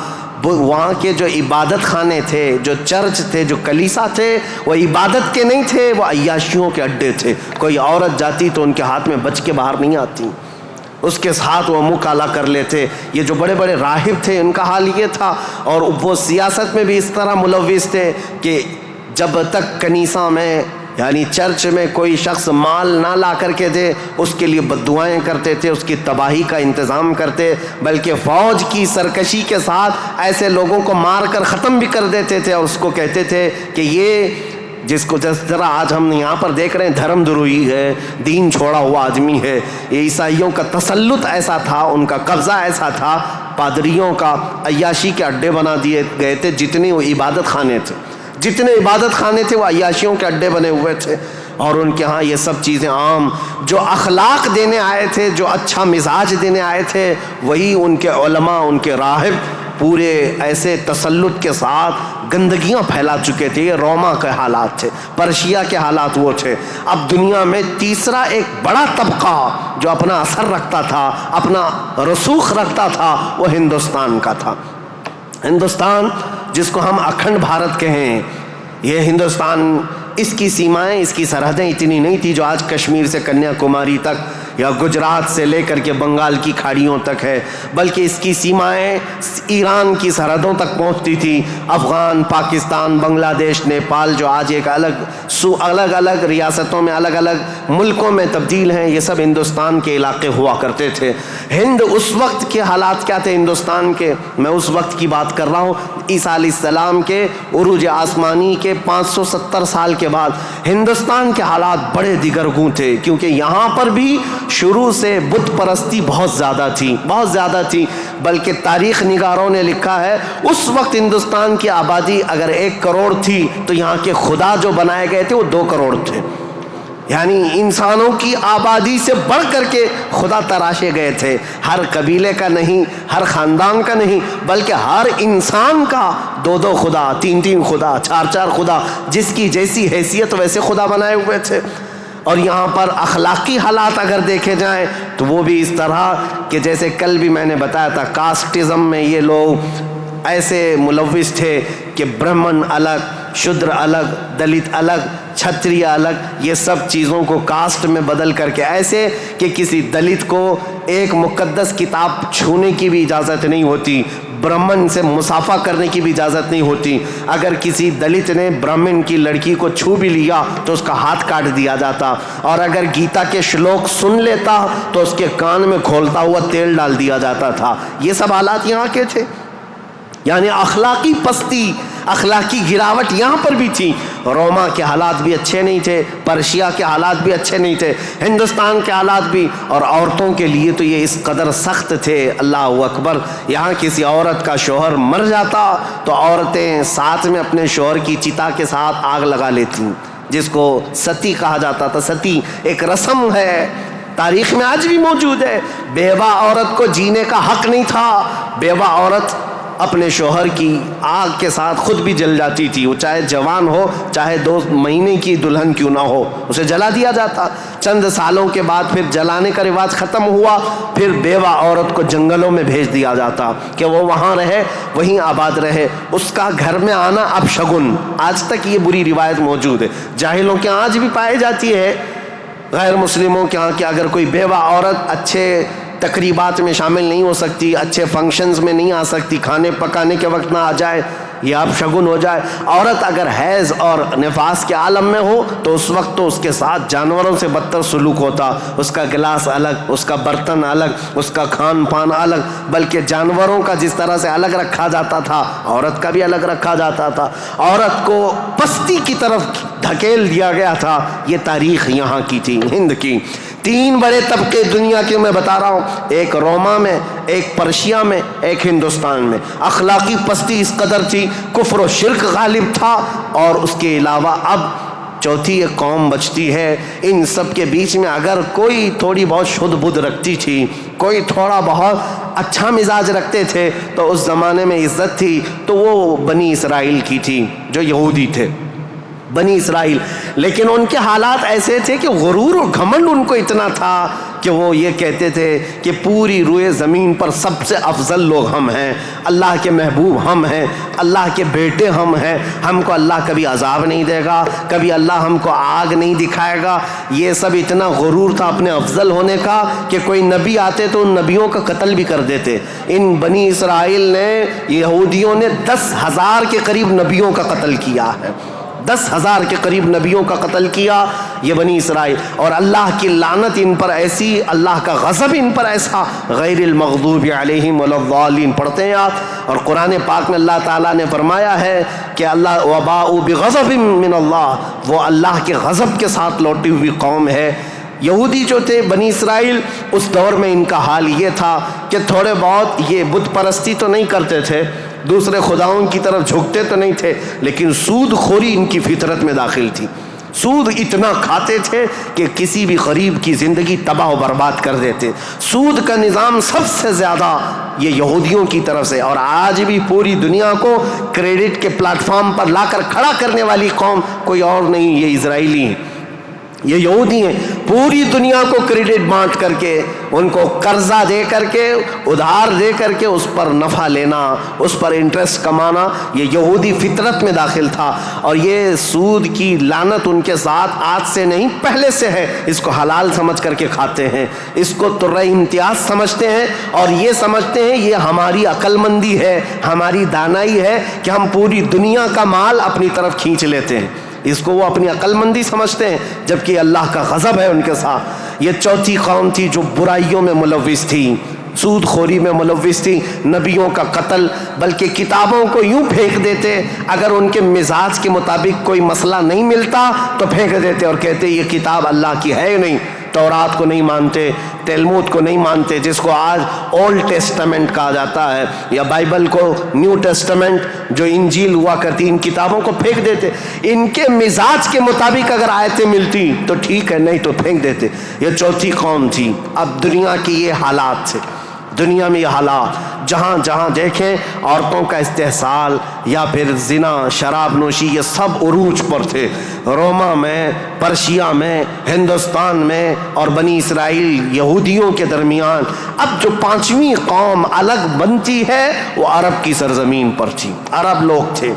وہاں کے جو عبادت خانے تھے, جو چرچ تھے, جو کلیسا تھے, وہ عبادت کے نہیں تھے, وہ عیاشیوں کے اڈے تھے. کوئی عورت جاتی تو ان کے ہاتھ میں بچ کے باہر نہیں آتی, اس کے ساتھ وہ منہ کالا کر لیتے. یہ جو بڑے بڑے راہب تھے ان کا حال یہ تھا. اور وہ سیاست میں بھی اس طرح ملوث تھے کہ جب تک کنیسہ میں یعنی چرچ میں کوئی شخص مال نہ لا کر کے دے, اس کے لیے بددعائیں کرتے تھے, اس کی تباہی کا انتظام کرتے, بلکہ فوج کی سرکشی کے ساتھ ایسے لوگوں کو مار کر ختم بھی کر دیتے تھے. اور اس کو کہتے تھے کہ یہ جس کو جس طرح آج ہم یہاں پر دیکھ رہے ہیں دھرم دروہی ہے, دین چھوڑا ہوا آدمی ہے. یہ عیسائیوں کا تسلط ایسا تھا, ان کا قبضہ ایسا تھا, پادریوں کا عیاشی کے اڈے بنا دیے گئے تھے. جتنے وہ عبادت خانے تھے, جتنے عبادت خانے تھے وہ عیاشیوں کے اڈے بنے ہوئے تھے. اور ان کے ہاں یہ سب چیزیں عام, جو اخلاق دینے آئے تھے, جو اچھا مزاج دینے آئے تھے, وہی ان کے علماء, ان کے راہب پورے ایسے تسلط کے ساتھ گندگیاں پھیلا چکے تھے. یہ روما کے حالات تھے, پرشیا کے حالات وہ تھے. اب دنیا میں تیسرا ایک بڑا طبقہ جو اپنا اثر رکھتا تھا, اپنا رسوخ رکھتا تھا, وہ ہندوستان کا تھا. ہندوستان جس کو ہم اکھنڈ بھارت کہیں, یہ ہندوستان, اس کی سیمائیں, اس کی سرحدیں اتنی نہیں تھی جو آج کشمیر سے کنیا کماری تک یا گجرات سے لے کر کے بنگال کی کھاڑیوں تک ہے, بلکہ اس کی سیمائیں ایران کی سرحدوں تک پہنچتی تھی. افغان, پاکستان, بنگلہ دیش, نیپال جو آج ایک الگ الگ ریاستوں میں, الگ الگ ملکوں میں تبدیل ہیں, یہ سب ہندوستان کے علاقے ہوا کرتے تھے. ہند اس وقت کے حالات کیا تھے ہندوستان کے, میں اس وقت کی بات کر رہا ہوں. عیسیٰ علیہ السلام کے عروج آسمانی کے 570 سال کے بعد ہندوستان کے حالات بڑے دیگرگوں تھے, کیونکہ یہاں پر بھی شروع سے بت پرستی بہت زیادہ تھی. بلکہ تاریخ نگاروں نے لکھا ہے اس وقت ہندوستان کی آبادی اگر 1 کروڑ تھی تو یہاں کے خدا جو بنائے گئے تھے وہ 2 کروڑ تھے. یعنی انسانوں کی آبادی سے بڑھ کر کے خدا تراشے گئے تھے. ہر قبیلے کا نہیں, ہر خاندان کا نہیں, بلکہ ہر انسان کا 2 خدا, 3 خدا, 4 خدا, جس کی جیسی حیثیت ویسے خدا بنائے ہوئے تھے. اور یہاں پر اخلاقی حالات اگر دیکھے جائیں تو وہ بھی اس طرح کہ جیسے کل بھی میں نے بتایا تھا, کاسٹزم میں یہ لوگ ایسے ملوث تھے کہ برہمن الگ, شودر الگ, دلت الگ, چھتریہ الگ, یہ سب چیزوں کو کاسٹ میں بدل کر کے, ایسے کہ کسی دلت کو ایک مقدس کتاب چھونے کی بھی اجازت نہیں ہوتی, برہمن سے مصافحہ کرنے کی بھی اجازت نہیں ہوتی. اگر کسی دلت نے برہمن کی لڑکی کو چھو بھی لیا تو اس کا ہاتھ کاٹ دیا جاتا, اور اگر گیتا کے شلوک سن لیتا تو اس کے کان میں کھولتا ہوا تیل ڈال دیا جاتا تھا. یہ سب حالات یہاں کے تھے. یعنی اخلاقی پستی, اخلاقی گراوٹ یہاں پر بھی تھی. روما کے حالات بھی اچھے نہیں تھے, پرشیا کے حالات بھی اچھے نہیں تھے, ہندوستان کے حالات بھی. اور عورتوں کے لیے تو یہ اس قدر سخت تھے, اللہ اکبر. یہاں کسی عورت کا شوہر مر جاتا تو عورتیں ساتھ میں اپنے شوہر کی چتا کے ساتھ آگ لگا لیتی, جس کو ستی کہا جاتا تھا. ستی ایک رسم ہے, تاریخ میں آج بھی موجود ہے. بیوہ عورت کو جینے کا حق نہیں تھا. بیوہ عورت اپنے شوہر کی آگ کے ساتھ خود بھی جل جاتی تھی, وہ چاہے جوان ہو, چاہے 2 مہینے کی دلہن کیوں نہ ہو, اسے جلا دیا جاتا. چند سالوں کے بعد پھر جلانے کا رواج ختم ہوا, پھر بیوہ عورت کو جنگلوں میں بھیج دیا جاتا کہ وہ وہاں رہے, وہیں آباد رہے. اس کا گھر میں آنا اب شگن, آج تک یہ بری روایت موجود ہے. جاہلوں کے آج بھی پائی جاتی ہے, غیر مسلموں کے ہاں کہ اگر کوئی بیوہ عورت اچھے تقریبات میں شامل نہیں ہو سکتی, اچھے فنکشنز میں نہیں آ سکتی, کھانے پکانے کے وقت نہ آ جائے, یہ اب شگن ہو جائے. عورت اگر حیض اور نفاس کے عالم میں ہو تو اس وقت تو اس کے ساتھ جانوروں سے بدتر سلوک ہوتا. اس کا گلاس الگ, اس کا برتن الگ, اس کا کھان پان الگ, بلکہ جانوروں کا جس طرح سے الگ رکھا جاتا تھا عورت کا بھی الگ رکھا جاتا تھا. عورت کو پستی کی طرف دھکیل دیا گیا تھا. یہ تاریخ یہاں کی تھی, ہند کی. 3 بڑے طبقے دنیا کے میں بتا رہا ہوں, ایک روما میں, ایک پرشیا میں, ایک ہندوستان میں. اخلاقی پستی اس قدر تھی, کفر و شرک غالب تھا, اور اس کے علاوہ اب چوتھی ایک قوم بچتی ہے. ان سب کے بیچ میں اگر کوئی تھوڑی بہت شدھ بدھ رکھتی تھی, کوئی تھوڑا بہت اچھا مزاج رکھتے تھے تو اس زمانے میں عزت تھی, تو وہ بنی اسرائیل کی تھی جو یہودی تھے, بنی اسرائیل. لیکن ان کے حالات ایسے تھے کہ غرور و گھمنڈ ان کو اتنا تھا کہ وہ یہ کہتے تھے کہ پوری روئے زمین پر سب سے افضل لوگ ہم ہیں, اللہ کے محبوب ہم ہیں, اللہ کے بیٹے ہم ہیں, ہم کو اللہ کبھی عذاب نہیں دے گا, کبھی اللہ ہم کو آگ نہیں دکھائے گا. یہ سب اتنا غرور تھا اپنے افضل ہونے کا کہ کوئی نبی آتے تو ان نبیوں کا قتل بھی کر دیتے. ان بنی اسرائیل نے, یہودیوں نے 10,000 کے قریب نبیوں کا قتل کیا ہے, 10,000 کے قریب نبیوں کا قتل کیا یہ بنی اسرائیل. اور اللہ کی لعنت ان پر ایسی, اللہ کا غضب ان پر ایسا, غیر المغضوب علیہم ولا الضالین پڑھتے ہیں آپ. اور قرآن پاک میں اللہ تعالیٰ نے فرمایا ہے کہ اللہ وباء بغضب من اللہ, وہ اللہ کے غضب کے ساتھ لوٹی ہوئی قوم ہے. یہودی جو تھے بنی اسرائیل, اس دور میں ان کا حال یہ تھا کہ تھوڑے بہت یہ بت پرستی تو نہیں کرتے تھے, دوسرے خداؤں کی طرف جھکتے تو نہیں تھے, لیکن سود خوری ان کی فطرت میں داخل تھی. سود اتنا کھاتے تھے کہ کسی بھی غریب کی زندگی تباہ و برباد کر دیتے. سود کا نظام سب سے زیادہ یہ یہودیوں کی طرف سے، اور آج بھی پوری دنیا کو کریڈٹ کے پلیٹ فارم پر لا کر کھڑا کرنے والی قوم کوئی اور نہیں، یہ اسرائیلی ہیں، یہ یہودی ہیں. پوری دنیا کو کریڈٹ بانٹ کر کے، ان کو قرضہ دے کر کے، ادھار دے کر کے اس پر نفع لینا، اس پر انٹرسٹ کمانا، یہ یہودی فطرت میں داخل تھا. اور یہ سود کی لعنت ان کے ساتھ آج سے نہیں پہلے سے ہے. اس کو حلال سمجھ کر کے کھاتے ہیں، اس کو ترہ امتیاز سمجھتے ہیں، اور یہ سمجھتے ہیں یہ ہماری عقل مندی ہے، ہماری دانائی ہے کہ ہم پوری دنیا کا مال اپنی طرف کھینچ لیتے ہیں. اس کو وہ اپنی عقل مندی سمجھتے ہیں، جبکہ اللہ کا غضب ہے ان کے ساتھ. یہ چوتھی قوم تھی جو برائیوں میں ملوث تھی، سود خوری میں ملوث تھی، نبیوں کا قتل، بلکہ کتابوں کو یوں پھینک دیتے، اگر ان کے مزاج کے مطابق کوئی مسئلہ نہیں ملتا تو پھینک دیتے اور کہتے یہ کتاب اللہ کی ہے نہیں. تورات کو نہیں مانتے، تلمود کو نہیں مانتے، جس کو آج اولڈ ٹیسٹمنٹ کہا جاتا ہے، یا بائبل کو نیو ٹیسٹمنٹ جو انجیل ہوا کرتی، ان کتابوں کو پھینک دیتے. ان کے مزاج کے مطابق اگر آیتیں ملتی تو ٹھیک ہے، نہیں تو پھینک دیتے. یہ چوتھی قوم تھی. اب دنیا کی یہ حالات تھے، دنیا میں یہ حالات جہاں جہاں دیکھیں عورتوں کا استحصال یا پھر زنا، شراب نوشی، یہ سب عروج پر تھے. روما میں، پرشیا میں، ہندوستان میں اور بنی اسرائیل یہودیوں کے درمیان. اب جو پانچویں قوم الگ بنتی ہے وہ عرب کی سرزمین پر تھی. عرب لوگ تھے،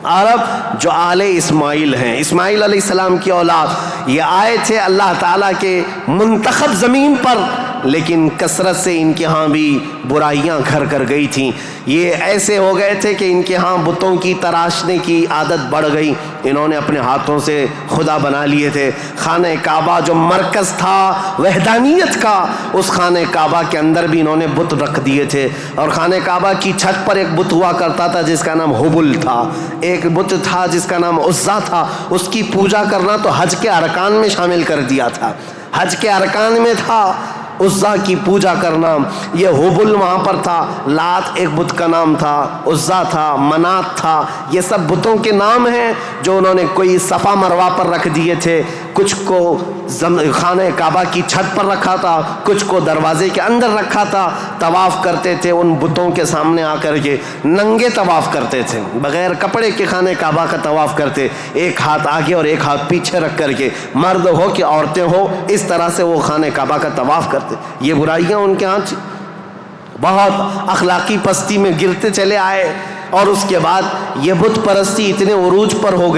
عرب جو آل اسماعیل ہیں، اسماعیل علیہ السلام کی اولاد. یہ آئے تھے اللہ تعالیٰ کے منتخب زمین پر، لیکن کثرت سے ان کے ہاں بھی برائیاں گھر کر گئی تھیں. یہ ایسے ہو گئے تھے کہ ان کے ہاں بتوں کی تراشنے کی عادت بڑھ گئی. انہوں نے اپنے ہاتھوں سے خدا بنا لیے تھے. خانہ کعبہ جو مرکز تھا وحدانیت کا، اس خانہ کعبہ کے اندر بھی انہوں نے بت رکھ دیے تھے. اور خانہ کعبہ کی چھت پر ایک بت ہوا کرتا تھا جس کا نام حبل تھا، ایک بت تھا جس کا نام عزا تھا. اس کی پوجا کرنا تو حج کے ارکان میں شامل کر دیا تھا، حج کے ارکان میں تھا عزا کی پوجا کرنا. یہ حبل وہاں پر تھا. لات ایک بت کا نام تھا، عزا تھا، منات تھا. یہ سب بتوں کے نام ہیں جو انہوں نے کوئی صفا مروا پر رکھ دیے تھے، کچھ کو خانہ کعبہ کی چھت پر رکھا تھا، کچھ کو دروازے کے اندر رکھا تھا. طواف کرتے تھے ان بتوں کے سامنے آ کر کے، ننگے طواف کرتے تھے، بغیر کپڑے کے خانہ کعبہ کا طواف کرتے، ایک ہاتھ آگے اور ایک ہاتھ پیچھے رکھ کر کے، مرد ہو کہ عورتیں ہو، اس طرح سے وہ خانہ کعبہ کا طواف کرتے. یہ برائیاں ان کے ہاں بہت اخلاقی پستی میں گرتے چلے آئے. اور اس کے بعد یہ بت پرستی اتنے عروج پر ہو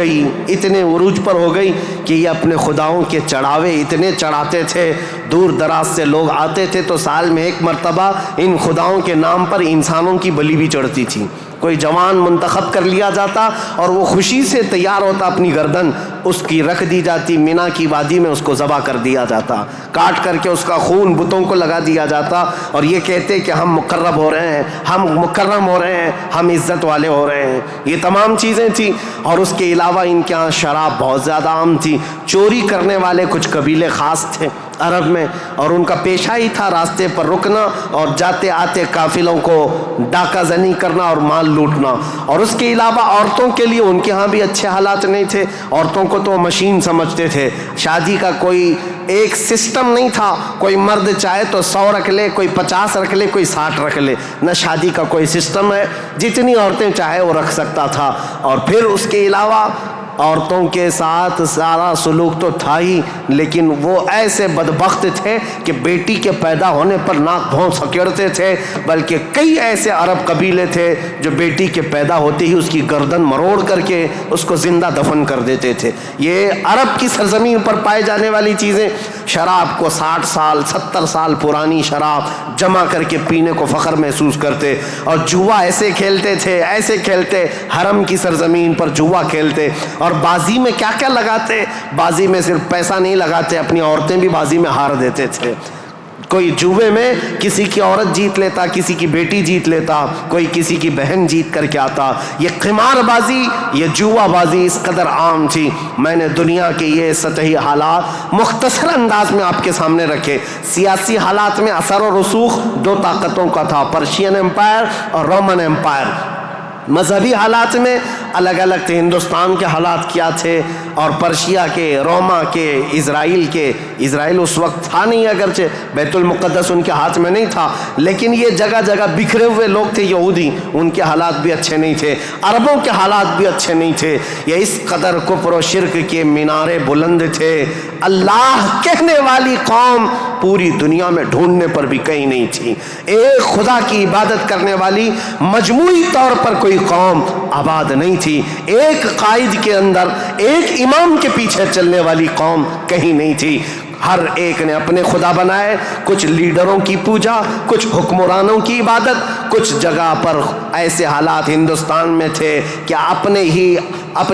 گئی کہ یہ اپنے خداؤں کے چڑھاوے اتنے چڑھاتے تھے. دور دراز سے لوگ آتے تھے تو سال میں ایک مرتبہ ان خداؤں کے نام پر انسانوں کی بلی بھی چڑھتی تھی. کوئی جوان منتخب کر لیا جاتا اور وہ خوشی سے تیار ہوتا، اپنی گردن اس کی رکھ دی جاتی، مینا کی وادی میں اس کو ذبح کر دیا جاتا، کاٹ کر کے اس کا خون بتوں کو لگا دیا جاتا، اور یہ کہتے کہ ہم مقرب ہو رہے ہیں، ہم مکرم ہو رہے ہیں، ہم عزت والے ہو رہے ہیں. یہ تمام چیزیں تھیں. اور اس کے علاوہ ان کے ہاں شراب بہت زیادہ عام تھی. چوری کرنے والے کچھ قبیلے خاص تھے عرب میں، اور ان کا پیشہ ہی تھا راستے پر رکنا اور جاتے آتے قافلوں کو ڈاکہ زنی کرنا اور مال لوٹنا. اور اس کے علاوہ عورتوں کے لیے ان کے ہاں بھی اچھے حالات نہیں تھے. عورتوں کو تو مشین سمجھتے تھے. شادی کا کوئی ایک سسٹم نہیں تھا. کوئی مرد چاہے تو 100 رکھ لے، کوئی 50 رکھ لے، کوئی 60 رکھ لے. نہ شادی کا کوئی سسٹم ہے، جتنی عورتیں چاہے وہ رکھ سکتا تھا. اور پھر اس کے علاوہ عورتوں کے ساتھ سارا سلوک تو تھا ہی، لیکن وہ ایسے بدبخت تھے کہ بیٹی کے پیدا ہونے پر ناک بھون سکیڑتے تھے. بلکہ کئی ایسے عرب قبیلے تھے جو بیٹی کے پیدا ہوتے ہی اس کی گردن مروڑ کر کے اس کو زندہ دفن کر دیتے تھے. یہ عرب کی سرزمین پر پائے جانے والی چیزیں. شراب کو 60 سال 70 سال پرانی شراب جمع کر کے پینے کو فخر محسوس کرتے. اور جوا ایسے کھیلتے حرم کی سرزمین پر جوا کھیلتے. اور بازی میں کیا کیا لگاتے. بازی میں صرف پیسہ نہیں لگاتے، اپنی عورتیں بھی بازی میں ہار دیتے تھے. کوئی جوے میں کسی کی عورت جیت لیتا، کسی کی بیٹی جیت لیتا، کوئی کسی کی بہن جیت کر کے آتا. یہ قمار بازی، یہ جوا بازی اس قدر عام تھی. میں نے دنیا کے یہ سطحی حالات مختصر انداز میں آپ کے سامنے رکھے. سیاسی حالات میں اثر و رسوخ 2 طاقتوں کا تھا، پرشین امپائر اور رومن امپائر. مذہبی حالات میں الگ الگ تھے. ہندوستان کے حالات کیا تھے اور پرشیا کے، روما کے، اسرائیل اس وقت تھا نہیں، اگرچہ بیت المقدس ان کے ہاتھ میں نہیں تھا، لیکن یہ جگہ جگہ بکھرے ہوئے لوگ تھے یہودی، ان کے حالات بھی اچھے نہیں تھے. عربوں کے حالات بھی اچھے نہیں تھے. یہ اس قدر کفر و شرک کے مینارے بلند تھے. اللہ کہنے والی قوم پوری دنیا میں ڈھونڈنے پر بھی کہیں نہیں تھی. ایک خدا کی عبادت کرنے والی مجموعی طور پر کوئی قوم آباد نہیں تھی. ایک قائد کے اندر، ایک امام کے پیچھے چلنے والی قوم کہیں نہیں تھی. ہر ایک نے اپنے خدا بنائے. کچھ لیڈروں کی پوجا، کچھ حکمرانوں کی عبادت. کچھ جگہ پر ایسے حالات ہندوستان میں تھے کہ اپنے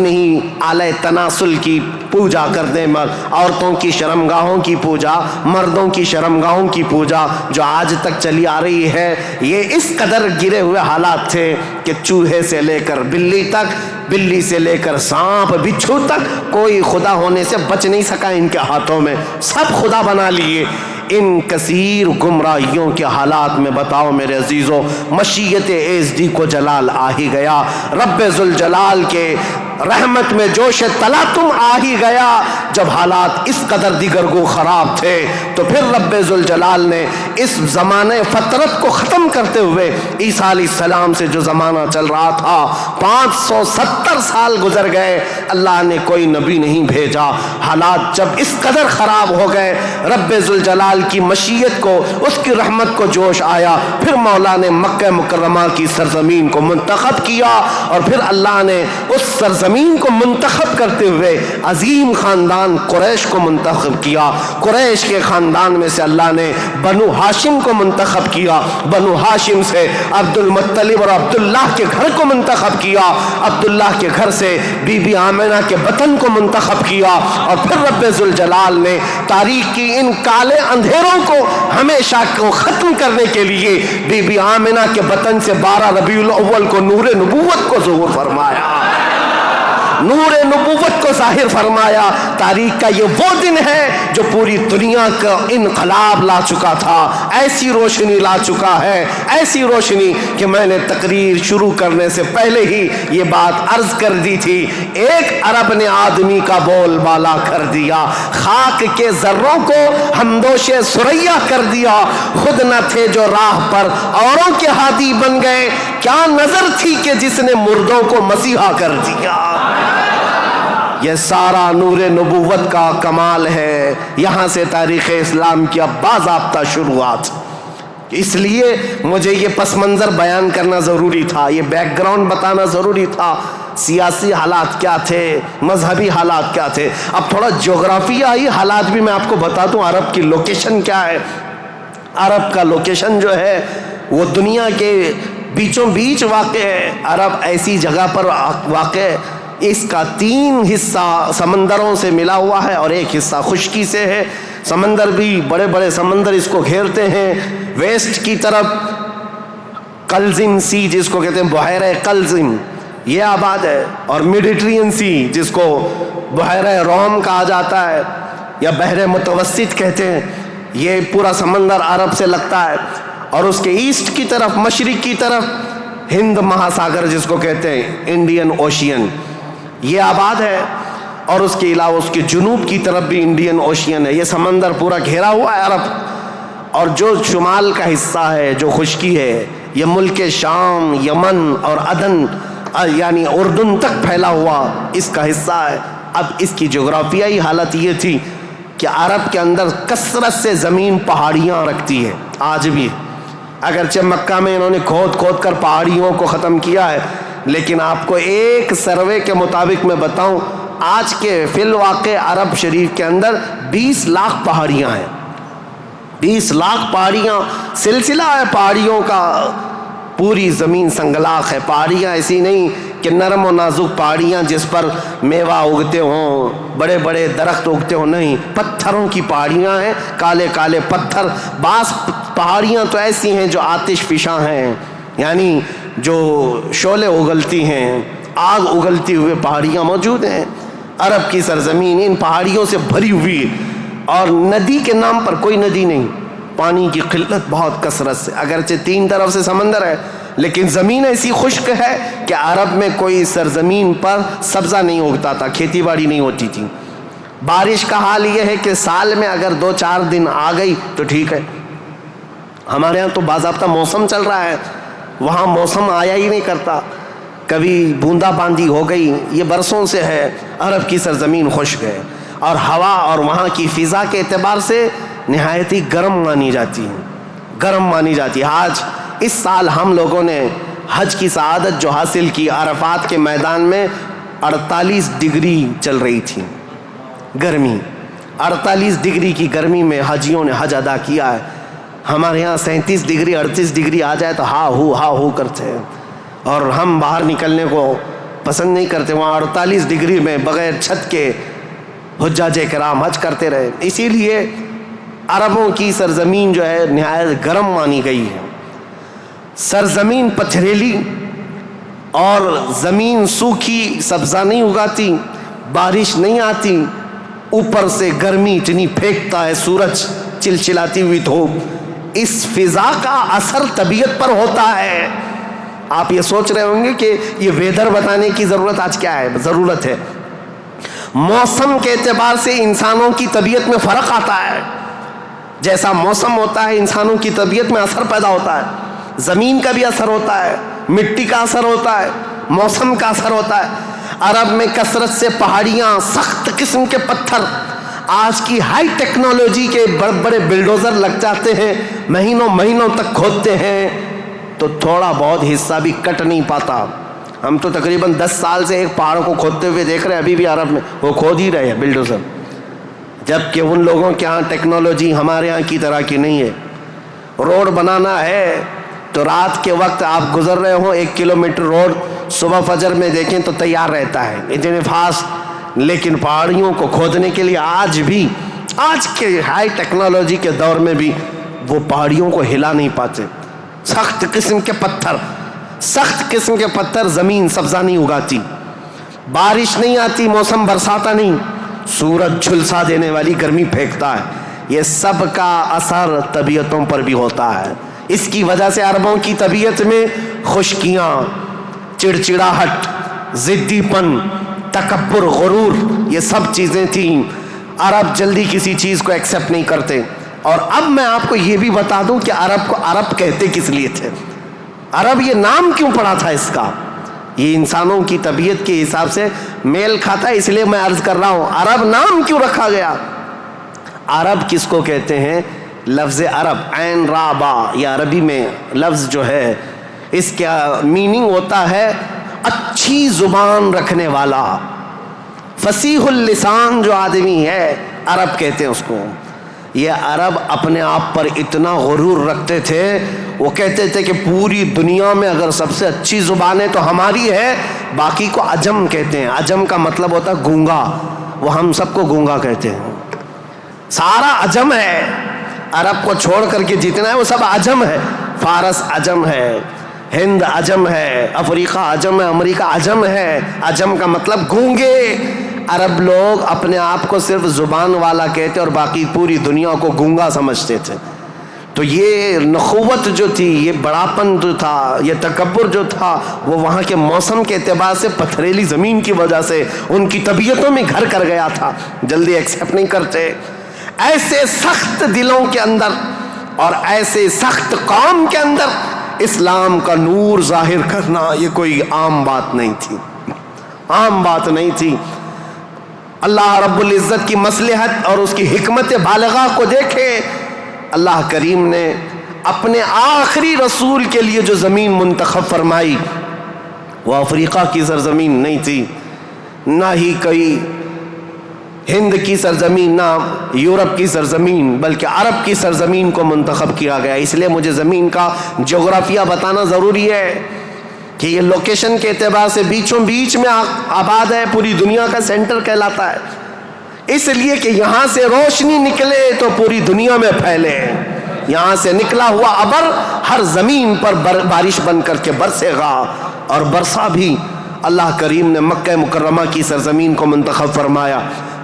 ہی آلہ تناسل کی پوجا کرتے، عورتوں کی شرمگاہوں کی پوجا، مردوں کی شرمگاہوں کی پوجا جو آج تک چلی آ رہی ہے. یہ اس قدر گرے ہوئے حالات تھے کہ چوہے سے لے کر بلی تک، بلی سے لے کر سانپ بچھو تک کوئی خدا ہونے سے بچ نہیں سکا ان کے ہاتھوں میں. سب خدا بنا لیے. ان کثیر گمراہیوں کے حالات میں بتاؤ میرے عزیزو، مشیت ایزدی کو جلال آ ہی گیا. رب ذوالجلال کے رحمت میں جوش تلاطم آ ہی گیا. جب حالات اس قدر دیگرگو خراب تھے تو پھر رب ذوالجلال نے اس زمانے فطرت کو ختم کرتے ہوئے عیسیٰ علیہ السلام سے جو زمانہ چل رہا تھا، 570 سال گزر گئے، اللہ نے کوئی نبی نہیں بھیجا. حالات جب اس قدر خراب ہو گئے، رب ذوالجلال کی مشیت کو، اس کی رحمت کو جوش آیا. پھر مولا نے مکہ مکرمہ کی سرزمین کو منتخب کیا، اور پھر اللہ نے اس سرزمین کو منتخب کرتے ہوئے عظیم خاندان قریش کو منتخب کیا. قریش کے خاندان میں سے اللہ نے بنو ہاشم کو منتخب کیا. بنو ہاشم سے عبد المطلب اور عبداللہ کے گھر کو منتخب کیا. عبداللہ کے گھر سے بی بی آمنہ کے بطن کو منتخب کیا. اور پھر رب ذوالجلال نے تاریخ کی ان کالے اندھیروں کو ہمیشہ کو ختم کرنے کے لیے بی بی آمنہ کے بطن سے 12 ربیع الاول کو نور نبوت کو ظہور فرمایا، نور نبوت کو ظاہر فرمایا. تاریخ کا یہ وہ دن ہے جو پوری دنیا کا انقلاب لا چکا تھا. ایسی روشنی لا چکا ہے، ایسی روشنی کہ میں نے تقریر شروع کرنے سے پہلے ہی یہ بات عرض کر دی تھی. ایک عرب نے آدمی کا بول بالا کر دیا، خاک کے ذروں کو ہمدوش ثریا کر دیا. خود نہ تھے جو راہ پر اوروں کے ہادی بن گئے، کیا نظر تھی کہ جس نے مردوں کو مسیحا کر دیا. یہ سارا نور نبوت کا کمال ہے. یہاں سے تاریخ اسلام کی اب باضابطہ شروعات. اس لیے مجھے یہ پس منظر بیان کرنا ضروری تھا، یہ بیک گراؤنڈ بتانا ضروری تھا. سیاسی حالات کیا تھے، مذہبی حالات کیا تھے. اب تھوڑا جغرافیائی حالات بھی میں آپ کو بتا دوں. عرب کی لوکیشن کیا ہے. عرب کا لوکیشن جو ہے وہ دنیا کے بیچوں بیچ واقع ہے. عرب ایسی جگہ پر واقع ہے، اس کا 3 حصہ سمندروں سے ملا ہوا ہے اور ایک حصہ خشکی سے ہے. سمندر بھی بڑے بڑے سمندر اس کو گھیرتے ہیں. ویسٹ کی طرف قلزم سی جس کو کہتے ہیں بحیرہ قلزم، یہ آباد ہے. اور میڈیٹرین سی جس کو بحیرہ روم کہا جاتا ہے یا بحر متوسط کہتے ہیں، یہ پورا سمندر عرب سے لگتا ہے. اور اس کے ایسٹ کی طرف، مشرق کی طرف ہند مہاساگر جس کو کہتے ہیں انڈین اوشین، یہ آباد ہے. اور اس کے علاوہ اس کے جنوب کی طرف بھی انڈین اوشین ہے. یہ سمندر پورا گھیرا ہوا ہے عرب. اور جو شمال کا حصہ ہے، جو خشکی ہے، یہ ملک شام، یمن اور عدن یعنی اردن تک پھیلا ہوا اس کا حصہ ہے. اب اس کی جغرافیائی حالت یہ تھی کہ عرب کے اندر کثرت سے زمین پہاڑیاں رکھتی ہے آج بھی. اگرچہ مکہ میں انہوں نے کھود کھود کر پہاڑیوں کو ختم کیا ہے، لیکن آپ کو ایک سروے کے مطابق میں بتاؤں، آج کے فی الواقع عرب شریف کے اندر 20 لاکھ پہاڑیاں ہیں. 20 لاکھ پہاڑیاں، سلسلہ ہے پہاڑیوں کا. پوری زمین سنگلاخ ہے. پہاڑیاں ایسی نہیں کہ نرم و نازک پہاڑیاں جس پر میوہ اگتے ہوں، بڑے بڑے درخت اگتے ہوں، نہیں، پتھروں کی پہاڑیاں ہیں، کالے کالے پتھر. بعض پہاڑیاں تو ایسی ہیں جو آتش فشاں ہیں، یعنی جو شعلے اگلتی ہیں، آگ اگلتی ہوئے پہاڑیاں موجود ہیں. عرب کی سرزمین ان پہاڑیوں سے بھری ہوئی. اور ندی کے نام پر کوئی ندی نہیں. پانی کی قلت بہت کثرت سے، اگرچہ 3 طرف سے سمندر ہے لیکن زمین ایسی خشک ہے کہ عرب میں کوئی سرزمین پر سبزہ نہیں اگتا تھا، کھیتی باڑی نہیں ہوتی تھی۔ بارش کا حال یہ ہے کہ سال میں اگر 2-4 دن آ گئی تو ٹھیک ہے، ہمارے ہاں تو باضابطہ موسم چل رہا ہے، وہاں موسم آیا ہی نہیں کرتا، کبھی بوندا باندی ہو گئی، یہ برسوں سے ہے۔ عرب کی سرزمین خشک ہے اور ہوا اور وہاں کی فضا کے اعتبار سے نہایت ہی گرم مانی جاتی ہے۔ آج اس سال ہم لوگوں نے حج کی سعادت جو حاصل کی، عرفات کے میدان میں 48 ڈگری چل رہی تھی گرمی، 48 ڈگری کی گرمی میں حجیوں نے حج ادا کیا ہے۔ ہمارے ہاں 37 ڈگری 38 ڈگری آ جائے تو ہا ہو کرتے ہیں، اور ہم باہر نکلنے کو پسند نہیں کرتے۔ وہاں 48 ڈگری میں بغیر چھت کے حجاج کرام حج کرتے رہے۔ اسی لیے عربوں کی سرزمین جو ہے نہایت گرم مانی گئی ہے۔ سرزمین پتھریلی اور زمین سوکھی، سبزہ نہیں اگاتی، بارش نہیں آتی، اوپر سے گرمی اتنی پھینکتا ہے سورج، چلچلاتی ہوئی دھوپ، اس فضا کا اثر طبیعت پر ہوتا ہے۔ آپ یہ سوچ رہے ہوں گے کہ یہ ویدر بتانے کی ضرورت آج کیا ہے؟ ضرورت ہے، موسم کے اعتبار سے انسانوں کی طبیعت میں فرق آتا ہے۔ جیسا موسم ہوتا ہے انسانوں کی طبیعت میں اثر پیدا ہوتا ہے، زمین کا بھی اثر ہوتا ہے، مٹی کا اثر ہوتا ہے، موسم کا اثر ہوتا ہے۔ عرب میں کثرت سے پہاڑیاں، سخت قسم کے پتھر، آج کی ہائی ٹیکنالوجی کے بڑے بڑے بلڈوزر لگ جاتے ہیں، مہینوں تک کھودتے ہیں تو تھوڑا بہت حصہ بھی کٹ نہیں پاتا۔ ہم تو تقریباً 10 سال سے ایک پہاڑ کو کھودتے ہوئے دیکھ رہے ہیں، ابھی بھی عرب میں وہ کھود ہی رہے ہیں بلڈوزر، جبکہ ان لوگوں کے ہاں ٹیکنالوجی ہمارے ہاں کی طرح کی نہیں ہے۔ روڈ بنانا ہے تو رات کے وقت آپ گزر رہے ہوں 1 کلومیٹر روڈ، صبح فجر میں دیکھیں تو تیار رہتا ہے، اتنے فاسٹ۔ لیکن پہاڑیوں کو کھودنے کے لیے آج کے ہائی ٹیکنالوجی کے دور میں بھی وہ پہاڑیوں کو ہلا نہیں پاتے۔ سخت قسم کے پتھر، زمین سبزہ نہیں اگاتی، بارش نہیں آتی، موسم برساتا نہیں، سورج جھلسا دینے والی گرمی پھینکتا ہے۔ یہ سب کا اثر طبیعتوں پر بھی ہوتا ہے۔ اس کی وجہ سے عربوں کی طبیعت میں خشکیاں، چڑچڑاہٹ، ضدی پن، تکبر، غرور، یہ سب چیزیں تھیں۔ عرب جلدی کسی چیز کو ایکسیپٹ نہیں کرتے۔ اور اب میں آپ کو یہ بھی بتا دوں کہ عرب کو عرب کہتے کس لیے تھے، عرب یہ نام کیوں پڑا تھا اس کا۔ یہ انسانوں کی طبیعت کے حساب سے میل کھاتا ہے، اس لیے میں عرض کر رہا ہوں عرب نام کیوں رکھا گیا۔ عرب کس کو کہتے ہیں؟ لفظ عرب، عین را با، یہ عربی میں لفظ جو ہے اس کا میننگ ہوتا ہے اچھی زبان رکھنے والا، فصیح اللسان جو آدمی ہے، عرب کہتے ہیں اس کو۔ یہ عرب اپنے آپ پر اتنا غرور رکھتے تھے، وہ کہتے تھے کہ پوری دنیا میں اگر سب سے اچھی زبان ہے تو ہماری ہے، باقی کو عجم کہتے ہیں۔ عجم کا مطلب ہوتا ہے گونگا، وہ ہم سب کو گونگا کہتے ہیں، سارا عجم ہے، عرب کو چھوڑ کر کے جتنا ہے وہ سب عجم ہے۔ فارس عجم ہے، ہند عجم ہے، افریقہ عجم ہے، امریکہ عجم ہے۔ عجم کا مطلب گونگے۔ عرب لوگ اپنے آپ کو صرف زبان والا کہتے اور باقی پوری دنیا کو گونگا سمجھتے تھے۔ تو یہ نخوت جو تھی، یہ بڑاپن جو تھا، یہ تکبر جو تھا، وہ وہاں کے موسم کے اعتبار سے پتھریلی زمین کی وجہ سے ان کی طبیعتوں میں گھر کر گیا تھا، جلدی ایکسیپٹ نہیں کرتے۔ ایسے سخت دلوں کے اندر اور ایسے سخت قوم کے اندر اسلام کا نور ظاہر کرنا یہ کوئی عام بات نہیں تھی۔ اللہ رب العزت کی مصلحت اور اس کی حکمت بالغہ کو دیکھے، اللہ کریم نے اپنے آخری رسول کے لیے جو زمین منتخب فرمائی وہ افریقہ کی سرزمین نہیں تھی، نہ ہی کوئی ہند کی سرزمین، نہ یورپ کی سرزمین، بلکہ عرب کی سرزمین کو منتخب کیا گیا۔ اس لیے مجھے زمین کا جغرافیہ بتانا ضروری ہے کہ یہ لوکیشن کے اعتبار سے بیچوں بیچ میں آباد ہے، پوری دنیا کا سینٹر کہلاتا ہے، اس لیے کہ یہاں سے روشنی نکلے تو پوری دنیا میں پھیلے۔ یہاں سے نکلا ہوا ابر ہر زمین پر بارش بن کر کے برسے گا، اور برسا بھی۔ اللہ کریم نے مکہ مکرمہ کی سرزمین کو منتخب فرمایا۔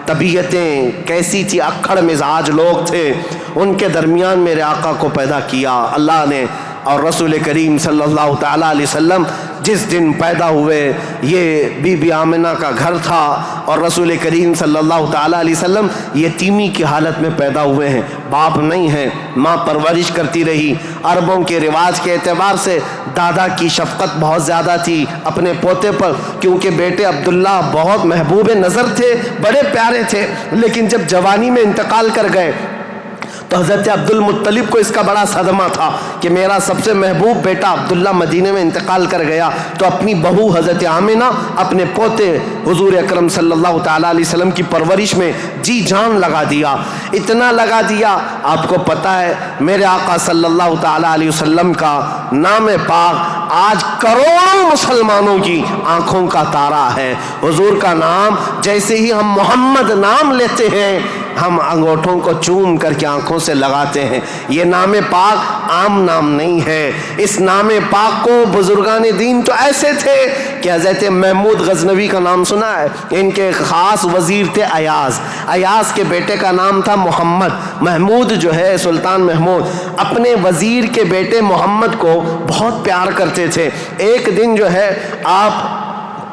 طبیعتیں کیسی تھی، اکھڑ مزاج لوگ تھے، ان کے درمیان میرے آقا کو پیدا کیا اللہ نے، اور رسول کریم صلی اللہ تعالیٰ علیہ وسلم جس دن پیدا ہوئے یہ بی بی آمنہ کا گھر تھا، اور رسول کریم صلی اللہ تعالیٰ علیہ وسلم یتیمی کی حالت میں پیدا ہوئے ہیں، باپ نہیں ہیں، ماں پرورش کرتی رہی۔ عربوں کے رواج کے اعتبار سے دادا کی شفقت بہت زیادہ تھی اپنے پوتے پر، کیونکہ بیٹے عبداللہ بہت محبوب نظر تھے، بڑے پیارے تھے، لیکن جب جوانی میں انتقال کر گئے تو حضرت عبد المطلب کو اس کا بڑا صدمہ تھا کہ میرا سب سے محبوب بیٹا عبداللہ مدینے میں انتقال کر گیا، تو اپنی بہو حضرت آمنہ اپنے پوتے حضور اکرم صلی اللہ تعالیٰ علیہ وسلم کی پرورش میں جی جان لگا دیا، اتنا لگا دیا۔ آپ کو پتہ ہے میرے آقا صلی اللہ تعالیٰ علیہ وسلم کا نام پاک آج کروڑوں مسلمانوں کی آنکھوں کا تارا ہے۔ حضور کا نام جیسے ہی ہم محمد نام لیتے ہیں ہم انگوٹھوں کو چوم کر کے آنکھوں سے لگاتے ہیں۔ یہ نام پاک عام نام نہیں ہے، اس نام پاک کو بزرگان دین تو ایسے تھے کہ حضرت محمود غزنوی کا نام سنا ہے، ان کے خاص وزیر تھے ایاز، ایاز کے بیٹے کا نام تھا محمد۔ محمود جو ہے سلطان محمود اپنے وزیر کے بیٹے محمد کو بہت پیار کرتے تھے۔ ایک دن جو ہے آپ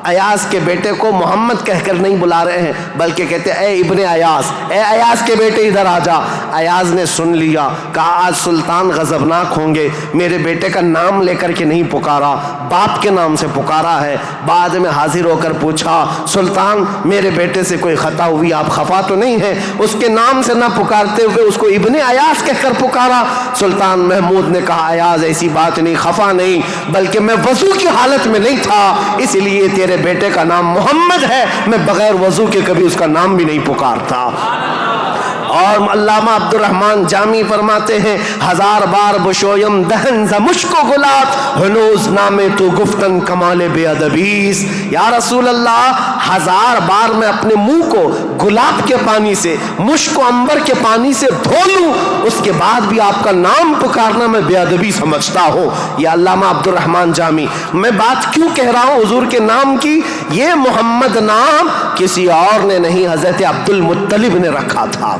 ایاز کے بیٹے کو محمد کہہ کر نہیں بلا رہے ہیں بلکہ کہتے اے ابن ایاز، اے ایاز کے بیٹے ادھر آ جا۔ ایاز نے سن لیا، کہا آج سلطان غضبناک ہوں گے، میرے بیٹے کا نام لے کر کے نہیں پکارا، باپ کے نام سے پکارا ہے۔ بعد میں حاضر ہو کر پوچھا سلطان میرے بیٹے سے کوئی خطا ہوئی، آپ خفا تو نہیں ہیں؟ اس کے نام سے نہ پکارتے ہوئے اس کو ابن ایاز کہہ کر پکارا۔ سلطان محمود نے کہا ایاز ایسی بات نہیں، خفا نہیں، بلکہ میں وضو کی حالت میں نہیں تھا، اس لیے تیرے بیٹے کا نام محمد ہے، میں بغیر وضو کے کبھی اس کا نام بھی نہیں پکارتا۔ اور علامہ عبد الرحمن جامی فرماتے ہیں ہزار بار بشویم دہن ز مشک و گلاب ہنوز نامے تو گفتن کمال بے ادبیس۔ یا رسول اللہ ہزار بار میں اپنے منہ کو گلاب کے پانی سے، مشک و عنبر کے پانی سے دھو لوں، اس کے بعد بھی آپ کا نام پکارنا میں بے ادبی سمجھتا ہوں۔ یہ علامہ عبد الرحمن جامی۔ میں بات کیوں کہہ رہا ہوں حضور کے نام کی؟ یہ محمد نام کسی اور نے نہیں، حضرت عبد المطلب نے رکھا تھا۔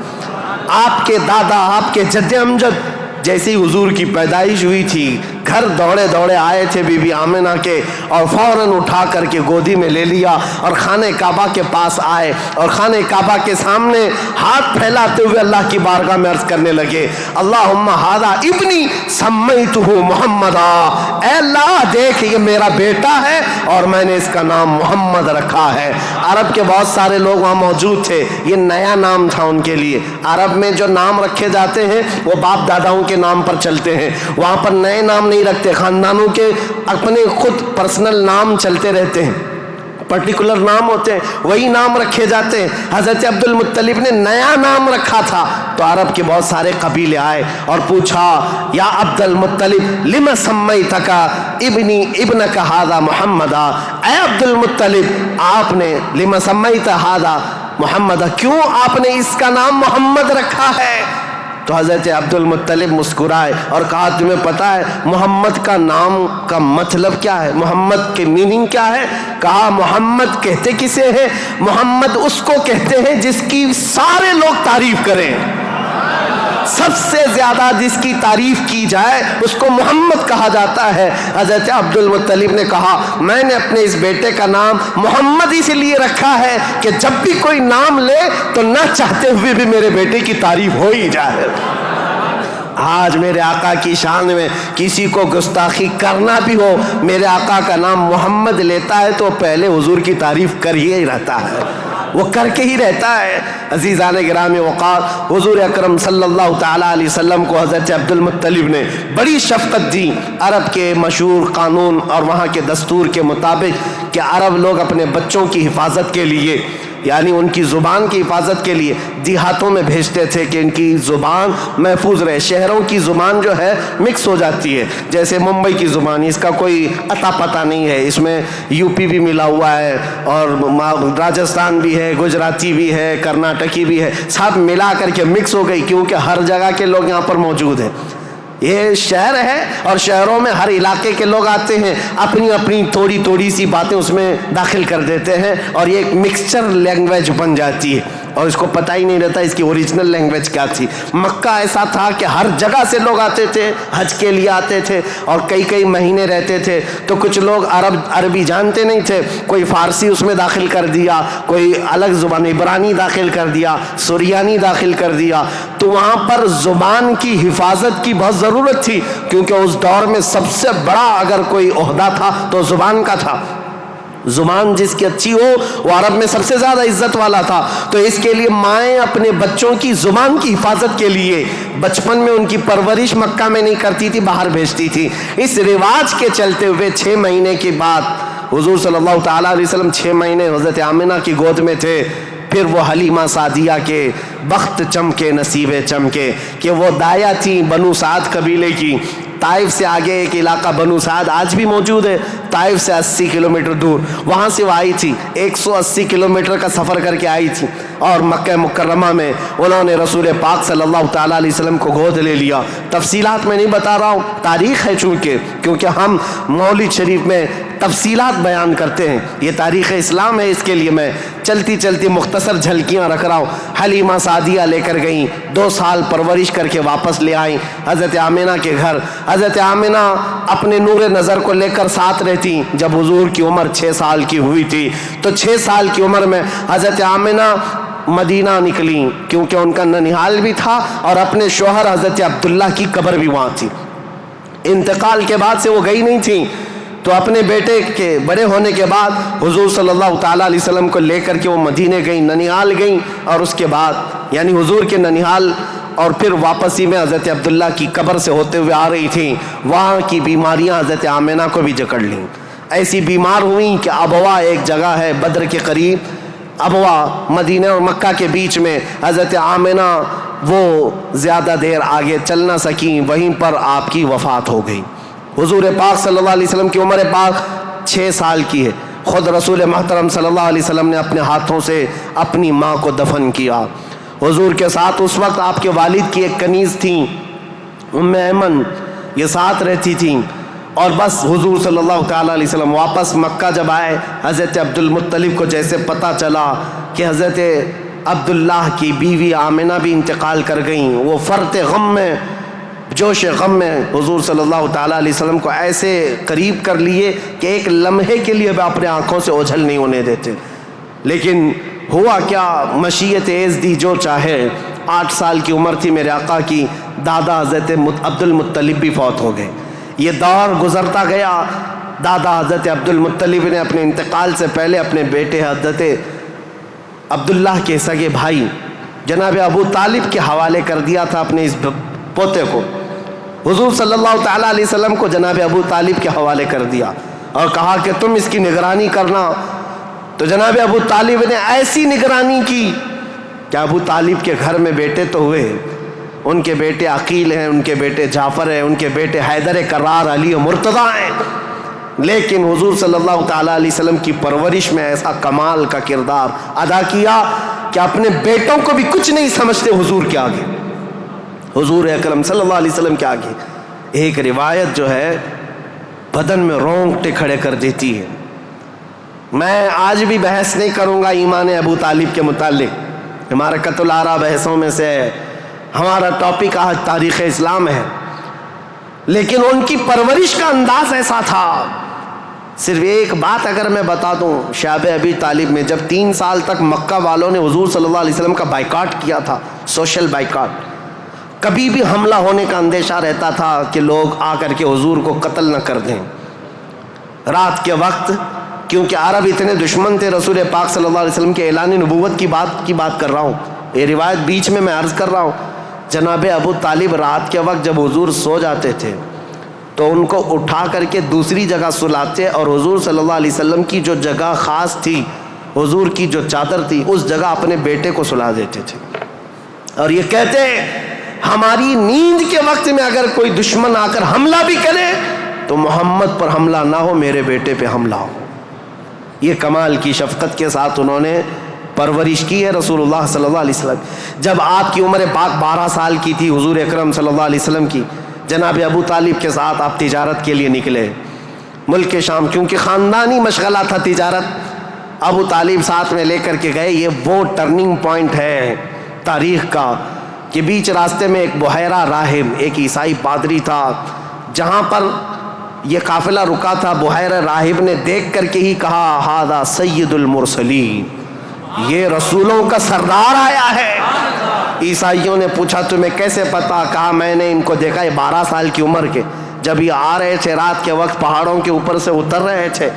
آپ کے دادا، آپ کے جد امجد جیسے ہی حضور کی پیدائش ہوئی تھی گھر دوڑے دوڑے آئے تھے بی بی آمنہ کے، اور فوراً اٹھا کر کے گودی میں لے لیا اور خانہ کعبہ کے پاس آئے اور خانہ کعبہ کے سامنے ہاتھ پھیلاتے ہوئے اللہ کی بارگاہ میں عرض کرنے لگے اللہم ھذا ابنی سمیتہ محمدا، اے اللہ دیکھ یہ میرا بیٹا ہے اور میں نے اس کا نام محمد رکھا ہے۔ عرب کے بہت سارے لوگ وہاں موجود تھے، یہ نیا نام تھا ان کے لیے۔ عرب میں جو نام رکھے جاتے ہیں وہ باپ داداؤں کے نام پر چلتے ہیں، وہاں پر نئے نام نہیں رکھتے، خاندانوں کے اپنے خود پرسنل نام چلتے رہتے ہیں، پرٹیکولر نام ہوتے ہیں، وہی نام رکھے جاتے ہیں۔ حضرت عبد المطلب نے نیا نام رکھا تھا تو عرب کے بہت سارے قبیلے آئے اور پوچھا یا عبد المطلب لم سمیتک ابنی ابنک ھذا محمدا، اے عبد المطلب آپ نے لم سمیت ھذا محمدا، کیوں آپ نے اس کا نام محمد رکھا ہے؟ تو حضرت عبد المطلب مسکرائے اور کہا تمہیں پتہ ہے محمد کا نام کا مطلب کیا ہے، محمد کے میننگ کیا ہے؟ کہا محمد کہتے کسے ہیں؟ محمد اس کو کہتے ہیں جس کی سارے لوگ تعریف کریں، سب سے زیادہ جس کی تعریف کی جائے اس کو محمد کہا جاتا ہے۔ حضرت عبد المطلب نے کہا میں نے اپنے اس بیٹے کا نام محمد اس لیے رکھا ہے کہ جب بھی کوئی نام لے تو نہ چاہتے ہوئے بھی میرے بیٹے کی تعریف ہو ہی جائے۔ آج میرے آقا کی شان میں کسی کو گستاخی کرنا بھی ہو، میرے آقا کا نام محمد لیتا ہے تو پہلے حضور کی تعریف کر ہی رہتا ہے، وہ کر کے ہی رہتا ہے۔ عزیزان گرامی وقار، حضور اکرم صلی اللہ تعالیٰ علیہ وسلم کو حضرت عبد المطلب نے بڑی شفقت دی۔ عرب کے مشہور قانون اور وہاں کے دستور کے مطابق کہ عرب لوگ اپنے بچوں کی حفاظت کے لیے، یعنی ان کی زبان کی حفاظت کے لیے دیہاتوں میں بھیجتے تھے کہ ان کی زبان محفوظ رہے۔ شہروں کی زبان جو ہے مکس ہو جاتی ہے، جیسے ممبئی کی زبان، اس کا کوئی اتا پتہ نہیں ہے، اس میں یو پی بھی ملا ہوا ہے اور راجستھان بھی ہے، گجراتی بھی ہے، کرناٹکی بھی ہے، سب ملا کر کے مکس ہو گئی کیونکہ ہر جگہ کے لوگ یہاں پر موجود ہیں۔ یہ شہر ہے اور شہروں میں ہر علاقے کے لوگ آتے ہیں، اپنی اپنی تھوڑی تھوڑی سی باتیں اس میں داخل کر دیتے ہیں اور یہ ایک مکسچر لینگویج بن جاتی ہے۔ اور اس کو پتہ ہی نہیں رہتا اس کی اوریجنل لینگویج کیا تھی۔ مکہ ایسا تھا کہ ہر جگہ سے لوگ آتے تھے، حج کے لیے آتے تھے اور کئی کئی مہینے رہتے تھے، تو کچھ لوگ عربی جانتے نہیں تھے، کوئی فارسی اس میں داخل کر دیا، کوئی الگ زبان عبرانی داخل کر دیا، سریانی داخل کر دیا، تو وہاں پر زبان کی حفاظت کی بہت ضرورت تھی، کیونکہ اس دور میں سب سے بڑا اگر کوئی عہدہ تھا تو زبان کا تھا۔ زبان جس کی اچھی ہو وہ عرب میں سب سے زیادہ عزت والا تھا، تو اس کے لیے مائیں اپنے بچوں کی زبان کی حفاظت کے لیے بچپن میں ان کی پرورش مکہ میں نہیں کرتی تھی، باہر بھیجتی تھی۔ اس رواج کے چلتے ہوئے 6 مہینے کے بعد حضور صلی اللہ تعالیٰ علیہ وسلم 6 مہینے حضرت آمنہ کی گود میں تھے، پھر وہ حلیمہ سعدیہ کے بخت چمکے، نصیبے چمکے کہ وہ دایا تھیں بنو سعد قبیلے کی۔ طائف سے آگے ایک علاقہ بنو سعد آج بھی موجود ہے، طائف سے 80 کلومیٹر دور، وہاں سے وہ آئی تھی، 180 کلومیٹر کا سفر کر کے آئی تھی، اور مکہ مکرمہ میں انہوں نے رسول پاک صلی اللہ تعالیٰ علیہ وسلم کو گود لے لیا۔ تفصیلات میں نہیں بتا رہا ہوں، تاریخ ہے کیونکہ ہم مولد شریف میں تفصیلات بیان کرتے ہیں، یہ تاریخ اسلام ہے، اس کے لیے میں چلتی چلتی مختصر جھلکیاں رکھ رہا ہوں۔ حلیمہ سعدیہ لے کر گئیں، 2 سال پرورش کر کے واپس لے آئیں حضرت آمنہ کے گھر۔ حضرت آمنہ اپنے نور نظر کو لے کر ساتھ رہتی۔ جب حضور کی عمر 6 سال کی ہوئی تھی تو 6 سال کی عمر میں حضرت آمنہ مدینہ نکلیں، کیونکہ ان کا ننیحال بھی تھا اور اپنے شوہر حضرت عبداللہ کی قبر بھی وہاں تھی۔ انتقال کے بعد سے وہ گئی نہیں تھیں، تو اپنے بیٹے کے بڑے ہونے کے بعد حضور صلی اللہ تعالیٰ علیہ وسلم کو لے کر کے وہ مدینے گئیں، ننیحال گئیں، اور اس کے بعد یعنی حضور کے ننیحال اور پھر واپسی میں حضرت عبداللہ کی قبر سے ہوتے ہوئے آ رہی تھیں، وہاں کی بیماریاں حضرت آمنہ کو بھی جکڑ لیں، ایسی بیمار ہوئیں کہ ابوا ایک جگہ ہے بدر کے قریب، ابوا مدینہ اور مکہ کے بیچ میں، حضرت آمنہ وہ زیادہ دیر آگے چل نہ سکیں، وہیں پر آپ کی وفات ہو گئی۔ حضور پاک صلی اللہ علیہ وسلم کی عمر پاک 6 سال کی ہے، خود رسول محترم صلی اللہ علیہ وسلم نے اپنے ہاتھوں سے اپنی ماں کو دفن کیا۔ حضور کے ساتھ اس وقت آپ کے والد کی ایک کنیز تھیں ام ایمن، یہ ساتھ رہتی تھیں، اور بس حضور صلی اللہ تعالیٰ علیہ وسلم واپس مکہ جب آئے، حضرت عبد المطلب کو جیسے پتہ چلا کہ حضرت عبداللہ کی بیوی آمنہ بھی انتقال کر گئیں، وہ فرط غم میں، جوش غم میں حضور صلی اللہ تعالیٰ علیہ وسلم کو ایسے قریب کر لیے کہ ایک لمحے کے لیے بھی اپنے آنکھوں سے اوجھل نہیں ہونے دیتے۔ لیکن ہوا کیا، مشیت عز دی جو چاہے، 8 سال کی عمر تھی میرے آقا کی، دادا حضرت عبد المطلب بھی فوت ہو گئے۔ یہ دور گزرتا گیا، دادا حضرت عبد المطلب نے اپنے انتقال سے پہلے اپنے بیٹے حضرت عبداللہ کے سگے بھائی جناب ابو طالب کے حوالے کر دیا تھا اپنے اس پوتے کو۔ حضور صلی اللہ تعالیٰ علیہ وسلم کو جناب ابو طالب کے حوالے کر دیا اور کہا کہ تم اس کی نگرانی کرنا۔ تو جناب ابو طالب نے ایسی نگرانی کی کہ ابو طالب کے گھر میں بیٹے تو ہوئے، ان کے بیٹے عقیل ہیں، ان کے بیٹے جعفر ہیں، ان کے بیٹے حیدر کرار، علی و مرتضیٰ ہیں، لیکن حضور صلی اللہ تعالیٰ علیہ وسلم کی پرورش میں ایسا کمال کا کردار ادا کیا کہ اپنے بیٹوں کو بھی کچھ نہیں سمجھتے حضور کے آگے، حضور اکرم صلی اللہ علیہ وسلم کے آگے۔ ایک روایت جو ہے بدن میں رونگٹے کھڑے کر دیتی ہے۔ میں آج بھی بحث نہیں کروں گا ایمان ابو طالب کے متعلق، ہمارا قتل آرا بحثوں میں سے ہمارا ٹاپک آج تاریخ اسلام ہے، لیکن ان کی پرورش کا انداز ایسا تھا۔ صرف ایک بات اگر میں بتا دوں، شعب ابی طالب میں جب 3 سال تک مکہ والوں نے حضور صلی اللہ علیہ وسلم کا بائیکاٹ کیا تھا، سوشل بائیکاٹ، کبھی بھی حملہ ہونے کا اندیشہ رہتا تھا کہ لوگ آ کر کے حضور کو قتل نہ کر دیں۔ رات کے وقت کیونکہ عرب اتنے دشمن تھے رسول پاک صلی اللہ علیہ وسلم کے اعلان نبوت کی بات کر رہا ہوں، یہ روایت بیچ میں عرض کر رہا ہوں۔ جناب ابو طالب رات کے وقت جب حضور سو جاتے تھے تو ان کو اٹھا کر کے دوسری جگہ سلاتے اور حضور صلی اللہ علیہ وسلم کی جو جگہ خاص تھی، حضور کی جو چادر تھی، اس جگہ اپنے بیٹے کو سلا دیتے تھے، اور یہ کہتے ہماری نیند کے وقت میں اگر کوئی دشمن آ کر حملہ بھی کرے تو محمد پر حملہ نہ ہو، میرے بیٹے پہ حملہ ہو۔ یہ کمال کی شفقت کے ساتھ انہوں نے پرورش کی ہے رسول اللہ صلی اللہ علیہ وسلم۔ جب آپ کی عمر پاک 12 سال کی تھی حضور اکرم صلی اللہ علیہ وسلم کی، جناب ابو طالب کے ساتھ آپ تجارت کے لیے نکلے ملک شام، کیونکہ خاندانی مشغلہ تھا تجارت، ابو طالب ساتھ میں لے کر کے گئے. یہ وہ ٹرننگ پوائنٹ ہے تاریخ کا کہ بیچ راستے میں ایک بحیرہ راہب، ایک عیسائی پادری تھا، جہاں پر یہ قافلہ رکا تھا. بحیرہ راہب نے دیکھ کر کے ہی کہا ہذا سید المرسلین، یہ رسولوں کا سردار آیا ہے. عیسائیوں نے پوچھا تمہیں کیسے پتا؟ کہا میں نے ان کو دیکھا، یہ 12 سال کی عمر کے جب یہ آ رہے تھے رات کے وقت پہاڑوں کے اوپر سے اتر رہے تھے،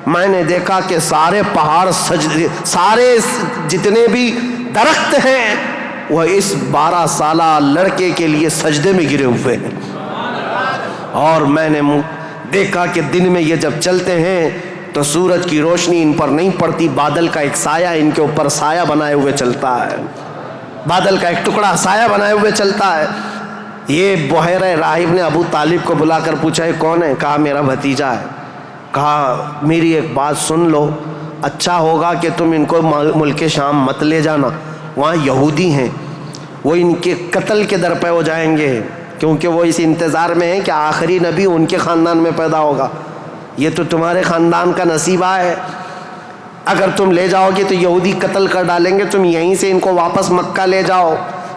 میں نے دیکھا کہ سارے پہاڑ سارے جتنے بھی درخت ہیں وہ اس 12 سالہ لڑکے کے لیے سجدے میں گرے ہوئے ہیں. اور میں نے دیکھا کہ دن میں یہ جب چلتے ہیں تو سورج کی روشنی ان پر نہیں پڑتی، بادل کا ایک سایہ ان کے اوپر سایہ بنائے ہوئے چلتا ہے، بادل کا ایک ٹکڑا سایہ بنائے ہوئے چلتا ہے. یہ بحیرہ راہب نے ابو طالب کو بلا کر پوچھا یہ کون ہے؟ کہا میرا بھتیجا ہے. کہا میری ایک بات سن لو، اچھا ہوگا کہ تم ان کو ملک شام مت لے جانا، وہاں یہودی ہیں، وہ ان کے قتل کے در پہ ہو جائیں گے، کیونکہ وہ اس انتظار میں ہیں کہ آخری نبی ان کے خاندان میں پیدا ہوگا. یہ تو تمہارے خاندان کا نصیبہ ہے، اگر تم لے جاؤ گے تو یہودی قتل کر ڈالیں گے، تم یہیں سے ان کو واپس مکہ لے جاؤ.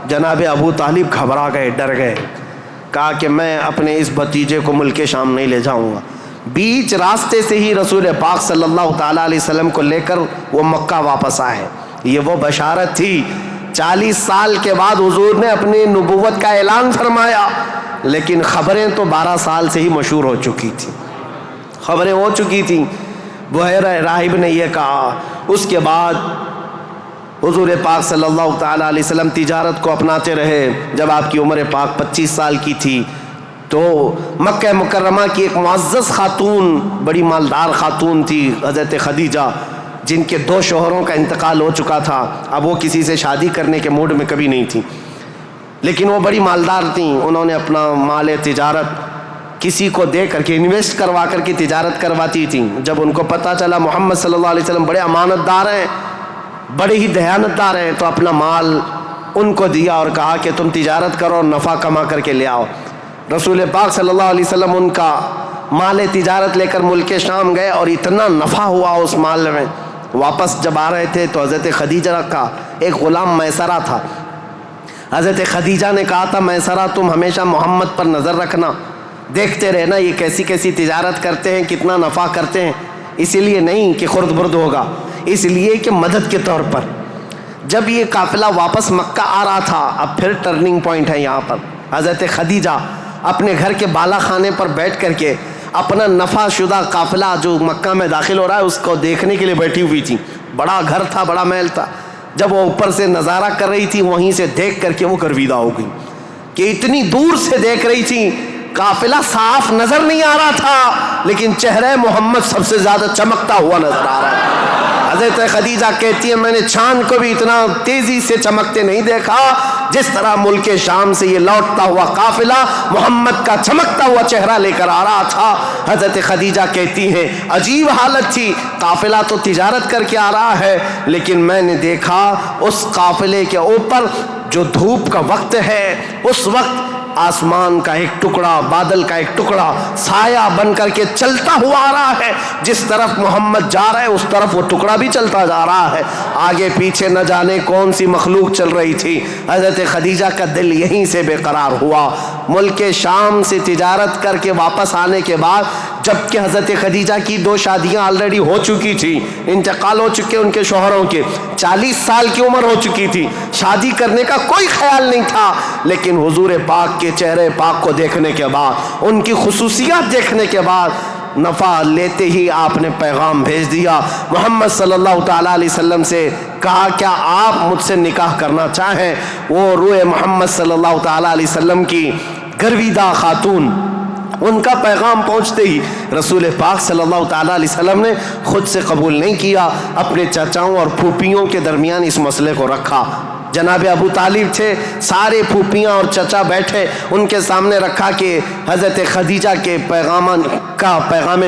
جناب ابو طالب گھبرا گئے، ڈر گئے. کہا کہ میں اپنے اس بھتیجے کو ملک شام نہیں لے جاؤں گا. بیچ راستے سے ہی رسول پاک صلی اللہ تعالیٰ علیہ وسلم کو لے کر وہ مکہ واپس آئے. یہ وہ بشارت تھی، 40 سال کے بعد حضور نے اپنی نبوت کا اعلان فرمایا، لیکن خبریں تو 12 سال سے ہی مشہور ہو چکی تھیں، خبریں ہو چکی تھیں. بحیرہ راہب نے یہ کہا. اس کے بعد حضور پاک صلی اللہ تعالیٰ علیہ وسلم تجارت کو اپناتے رہے. جب آپ کی عمر پاک 25 سال کی تھی تو مکہ مکرمہ کی ایک معزز خاتون، بڑی مالدار خاتون تھی حضرت خدیجہ، جن کے 2 شوہروں کا انتقال ہو چکا تھا. اب وہ کسی سے شادی کرنے کے موڈ میں کبھی نہیں تھیں، لیکن وہ بڑی مالدار تھیں. انہوں نے اپنا مال تجارت کسی کو دے کر کے انویسٹ کروا کر کے تجارت کرواتی تھیں. جب ان کو پتہ چلا محمد صلی اللہ علیہ وسلم بڑے امانت دار ہیں، بڑے ہی دیانت دار ہیں، تو اپنا مال ان کو دیا اور کہا کہ تم تجارت کرو اور نفع کما کر کے لے آؤ. رسول پاک صلی اللہ علیہ وسلم ان کا مال تجارت لے کر ملک شام گئے اور اتنا نفع ہوا اس مال میں. واپس جب آ رہے تھے تو حضرت خدیجہ کا ایک غلام میسرہ تھا. حضرت خدیجہ نے کہا تھا میسرہ تم ہمیشہ محمد پر نظر رکھنا، دیکھتے رہنا یہ کیسی کیسی تجارت کرتے ہیں، کتنا نفع کرتے ہیں. اسی لیے نہیں کہ خرد برد ہوگا، اس لیے کہ مدد کے طور پر. جب یہ قافلہ واپس مکہ آ رہا تھا، اب پھر ٹرننگ پوائنٹ ہے یہاں پر. حضرت خدیجہ اپنے گھر کے بالا خانے پر بیٹھ کر کے اپنا نفع شدہ قافلہ جو مکہ میں داخل ہو رہا ہے اس کو دیکھنے کے لیے بیٹھی ہوئی تھی. بڑا گھر تھا، بڑا محل تھا. جب وہ اوپر سے نظارہ کر رہی تھی، وہیں سے دیکھ کر کے وہ گرویدہ ہو گئی کہ اتنی دور سے دیکھ رہی تھی، قافلہ صاف نظر نہیں آ رہا تھا لیکن چہرہ محمد سب سے زیادہ چمکتا ہوا نظر آ رہا ہے. حضرت خدیجہ کہتی ہے میں نے چاند کو بھی اتنا تیزی سے چمکتے نہیں دیکھا جس طرح ملک شام سے یہ لوٹتا ہوا قافلہ محمد کا چمکتا ہوا چہرہ لے کر آ رہا تھا. حضرت خدیجہ کہتی ہیں عجیب حالت تھی، قافلہ تو تجارت کر کے آ رہا ہے لیکن میں نے دیکھا اس قافلے کے اوپر جو دھوپ کا وقت ہے اس وقت آسمان کا ایک ٹکڑا، بادل کا ایک ٹکڑا سایہ بن کر کے چلتا ہوا آ رہا ہے. جس طرف محمد جا رہا ہے اس طرف وہ ٹکڑا بھی چلتا جا رہا ہے. آگے پیچھے نہ جانے کون سی مخلوق چل رہی تھی. حضرت خدیجہ کا دل یہیں سے بے قرار ہوا. ملک شام سے تجارت کر کے واپس آنے کے بعد، جبکہ حضرت خدیجہ کی 2 شادیاں آلریڈی ہو چکی تھی، انتقال ہو چکے ان کے شوہروں کے، 40 سال کی عمر ہو چکی تھی، شادی کرنے کا کوئی خیال نہیں تھا. لیکن حضور پاک کے چہرے پاک کو دیکھنے کے بعد، ان کی خصوصیات دیکھنے کے بعد، نفع لیتے ہی آپ نے پیغام بھیج دیا محمد صلی اللہ تعالیٰ علیہ وسلم سے. کہا کیا آپ مجھ سے نکاح کرنا چاہیں؟ وہ روح محمد صلی اللہ تعالیٰ علیہ وسلم کی گرویدہ خاتون، ان کا پیغام پہنچتے ہی رسول پاک صلی اللہ تعالیٰ علیہ وسلم نے خود سے قبول نہیں کیا، اپنے چچاؤں اور پھوپھیوں کے درمیان اس مسئلے کو رکھا. جناب ابو طالب تھے، سارے پھوپھیاں اور چچا بیٹھے، ان کے سامنے رکھا کہ حضرت خدیجہ کے پیغام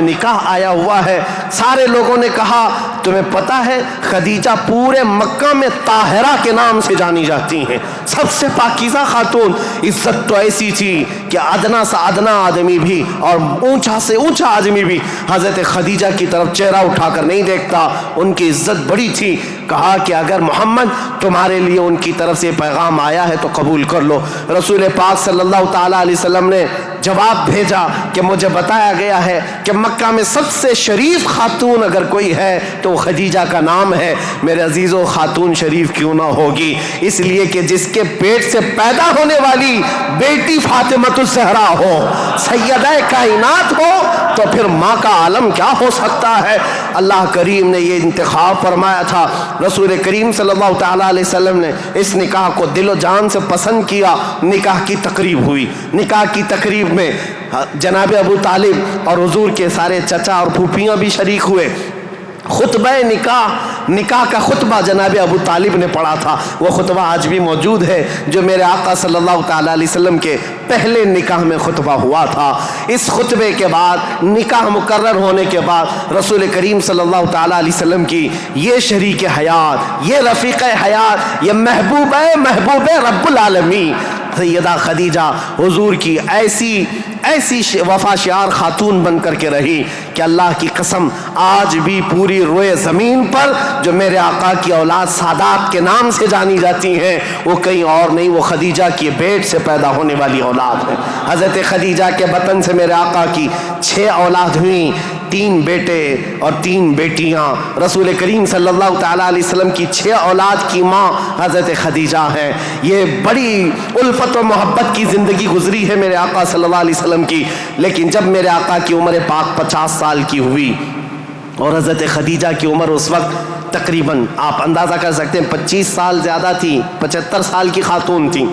نکاح آیا ہوا ہے. سارے لوگوں نے کہا تمہیں پتا ہے خدیجہ پورے مکہ میں طاہرہ کے نام سے جانی جاتی ہیں، سب سے پاکیزہ خاتون۔ عزت تو ایسی تھی کہ ادنا سے ادنا آدمی بھی اور اونچا سے اونچا آدمی بھی حضرت خدیجہ کی طرف چہرہ اٹھا کر نہیں دیکھتا، ان کی عزت بڑی تھی۔ کہا کہ اگر محمد تمہارے لیے ان کی طرف سے پیغام آیا ہے تو قبول کر لو۔ رسول پاک صلی اللہ تعالیٰ علیہ وسلم نے جواب بھیجا کہ مجھے بتایا گیا ہے کہ مکہ میں سب سے شریف خاتون اگر کوئی ہے تو وہ خدیجہ کا نام ہے۔ میرے عزیزو، خاتون شریف کیوں نہ ہوگی؟ اس لیے کہ جس کے پیٹ سے پیدا ہونے والی بیٹی فاطمۃ الزہرا ہو، سیدہ کائنات ہو، تو پھر ماں کا عالم کیا ہو سکتا ہے؟ اللہ کریم نے یہ انتخاب فرمایا تھا۔ رسول کریم صلی اللہ تعالیٰ علیہ وسلم نے اس نکاح کو دل و جان سے پسند کیا۔ نکاح کی تقریب ہوئی۔ نکاح کی تقریب میں جناب ابو طالب اور حضور کے سارے چچا اور پھوپھیاں بھی شریک ہوئے۔ خطبہ نکاح کا خطبہ جناب ابو طالب نے پڑھا تھا۔ وہ خطبہ آج بھی موجود ہے جو میرے آقا صلی اللہ تعالیٰ علیہ وسلم کے پہلے نکاح میں خطبہ ہوا تھا۔ اس خطبے کے بعد نکاح مقرر ہونے کے بعد رسول کریم صلی اللہ تعالیٰ علیہ وسلم کی یہ شریک حیات، یہ رفیق حیات، یہ محبوب رب العالمین سیدہ خدیجہ حضور کی ایسی وفا شعار خاتون بن کر کے رہی کہ اللہ کی قسم آج بھی پوری روئے زمین پر جو میرے آقا کی اولاد سادات کے نام سے جانی جاتی ہیں وہ کہیں اور نہیں، وہ خدیجہ کی بیٹ سے پیدا ہونے والی اولاد ہے۔ حضرت خدیجہ کے بطن سے میرے آقا کی 6 اولاد ہوئیں، 3 بیٹے اور 3 بیٹیاں۔ رسول کریم صلی اللہ تعالیٰ علیہ وسلم کی 6 اولاد کی ماں حضرت خدیجہ ہے۔ یہ بڑی الفت و محبت کی زندگی گزری ہے میرے آقا صلی اللہ علیہ وسلم کی، لیکن جب میرے آقا کی عمر پاک 50 سال کی ہوئی اور حضرت خدیجہ کی عمر اس وقت تقریباً آپ اندازہ کر سکتے ہیں 25 سال زیادہ تھی، 75 سال کی خاتون تھی۔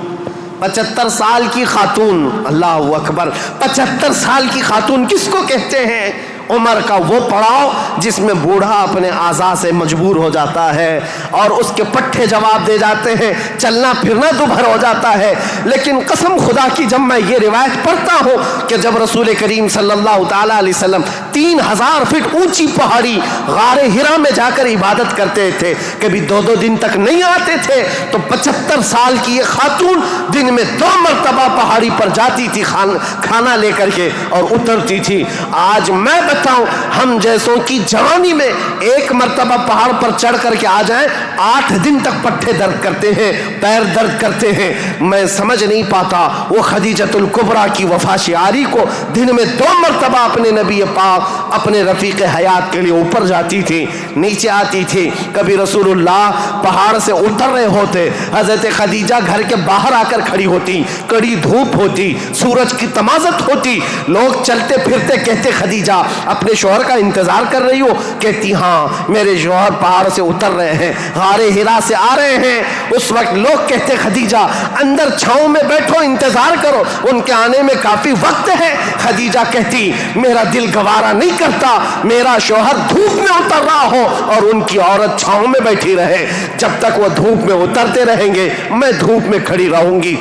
75 سال کی خاتون، اللہ اکبر، 75 سال کی خاتون کس کو کہتے ہیں؟ عمر کا وہ پڑاؤ جس میں بوڑھا اپنے اعضاء سے مجبور ہو جاتا ہے اور اس کے پٹھے جواب دے جاتے ہیں، چلنا پھرنا دوبھر ہو جاتا ہے۔ لیکن قسم خدا کی جب میں یہ روایت پڑھتا ہوں کہ جب رسول کریم صلی اللہ تعالیٰ علیہ وسلم 3000 فٹ اونچی پہاڑی غار ہرا میں جا کر عبادت کرتے تھے، کبھی 2 دن تک نہیں آتے تھے، تو 75 سال کی یہ خاتون دن میں 2 مرتبہ پہاڑی پر جاتی تھی کھانا لے کر کے اور اترتی تھی۔ آج میں بتاؤں، ہم جیسوں کی جوانی میں 1 مرتبہ پہاڑ پر چڑھ کر کے آ جائیں 8 دن تک پٹھے درد کرتے ہیں، پیر درد کرتے ہیں۔ میں سمجھ نہیں پاتا وہ خدیجۃ الکبریٰ کی وفا شعاری کو دن میں 2 مرتبہ اپنے نبی پاک اپنے رفیق حیات کے لیے اوپر جاتی تھی، نیچے آتی تھی۔ کبھی رسول اللہ پہاڑ سے اتر رہے ہوتے، حضرت خدیجہ گھر کے باہر آ کر کھڑی ہوتی، کڑی دھوپ ہوتی، سورج کی تمازت ہوتی، لوگ چلتے پھرتے کہتے خدیجہ اپنے شوہر کا انتظار کر رہی ہو؟ کہتی ہاں میرے شوہر پہاڑ سے اتر رہے ہیں، غار ہرا سے آ رہے ہیں۔ اس وقت لوگ کہتے خدیجہ اندر چھاؤں میں بیٹھو، انتظار کرو، ان کے آنے میں کافی وقت ہے۔ خدیجہ کہتی میرا دل گوارا نہیں کرتا میرا شوہر دھوپ میں اتر رہا ہو اور ان کی عورت چھاؤں میں بیٹھی رہے، جب تک وہ دھوپ میں اترتے رہیں گے میں دھوپ میں کھڑی رہوں گی۔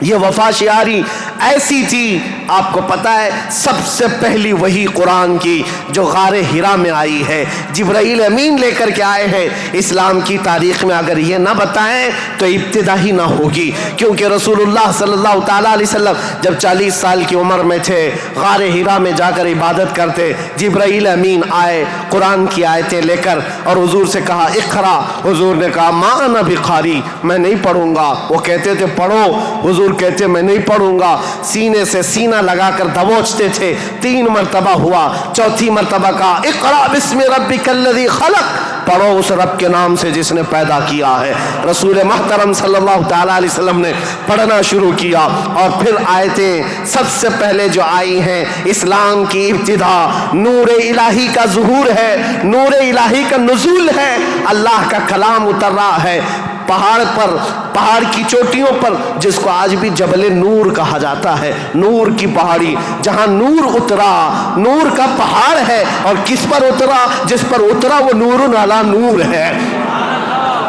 یہ وفا شعاری ایسی تھی، آپ کو پتہ ہے سب سے پہلی وہی قرآن کی جو غار ہرا میں آئی ہے، جبرائیل امین لے کر کے آئے ہیں۔ اسلام کی تاریخ میں اگر یہ نہ بتائیں تو ابتدا ہی نہ ہوگی، کیونکہ رسول اللہ صلی اللہ تعالیٰ علیہ وسلم جب 40 سال کی عمر میں تھے، غار ہرا میں جا کر عبادت کرتے، جبرائیل امین آئے قرآن کی آیتیں لے کر اور حضور سے کہا اقرا، حضور نے کہا ما انا بقاری، میں نہیں پڑھوں گا۔ وہ کہتے تھے پڑھو، حضور کہتے میں نہیں پڑھوں گا، سینے سے سینہ لگا کر دبوچتے تھے۔ 3 مرتبہ ہوا، 4تھی مرتبہ کہا اقرا بسم ربک الذی خلق، پڑھو اس رب کے نام سے جس نے پیدا کیا ہے۔ رسول محترم صلی اللہ تعالیٰ علیہ وسلم نے پڑھنا شروع کیا اور پھر آیتیں سب سے پہلے جو آئی ہیں، اسلام کی ابتدا نور الہی کا ظہور ہے، نور الہی کا نزول ہے، اللہ کا کلام اتر رہا ہے پہاڑ پر، پہاڑ کی چوٹیوں پر، جس کو آج بھی جبل نور کہا جاتا ہے، نور کی پہاڑی، جہاں نور اترا، نور کا پہاڑ ہے، اور کس پر اترا؟ جس پر اترا وہ نور علی نور ہے۔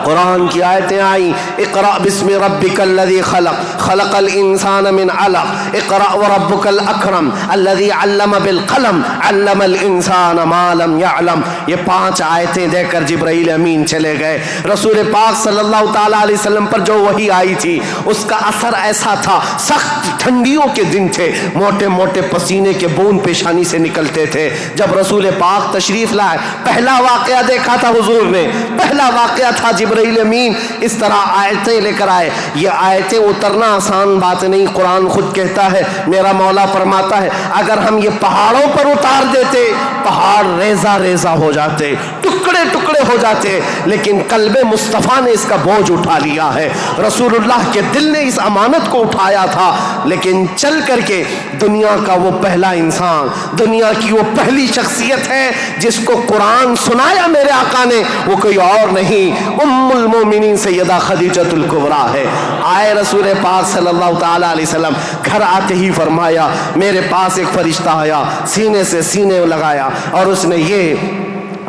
قرآن کی آیتیں آئیں، اقرأ بسم ربک الذی خلق خلق الانسان من علق اقرأ وربک الاکرم الذی علم بالقلم علم الانسان ما لم یعلم. یہ 5 آیتیں دے کر جبرائیل امین چلے گئے. رسول پاک صلی اللہ تعالیٰ علیہ وسلم پر جو وحی آئی تھی اس کا اثر ایسا تھا، سخت ٹھنڈیوں کے دن تھے، موٹے موٹے پسینے کے بوند پیشانی سے نکلتے تھے. جب رسول پاک تشریف لائے پہلا واقعہ دیکھا تھا حضور نے، پہلا واقعہ تھا جبرائیل امین اس طرح آیتیں لے کر آئے. یہ آیتیں اترنا آسان بات نہیں. قرآن خود کہتا ہے، میرا مولا فرماتا ہے اگر ہم یہ پہاڑوں پر اتار دیتے پہاڑ ریزہ ریزہ ہو جاتے، ٹکڑے ٹکڑے ہو جاتے، لیکن قلب مصطفیٰ نے اس کا بوجھ اٹھا لیا ہے. رسول اللہ کے دل نے اس امانت کو اٹھایا تھا، لیکن چل کر کے دنیا کا وہ پہلا انسان، دنیا کی وہ پہلی شخصیت ہے جس کو قرآن سنایا میرے آقا نے، وہ کوئی اور نہیں، ام المومنین سیدہ خدیجۃ الکبریٰ ہے. آئے رسول پاک صلی اللہ تعالیٰ علیہ وسلم، گھر آتے ہی فرمایا میرے پاس ایک فرشتہ آیا، سینے سے سینے لگایا اور اس نے یہ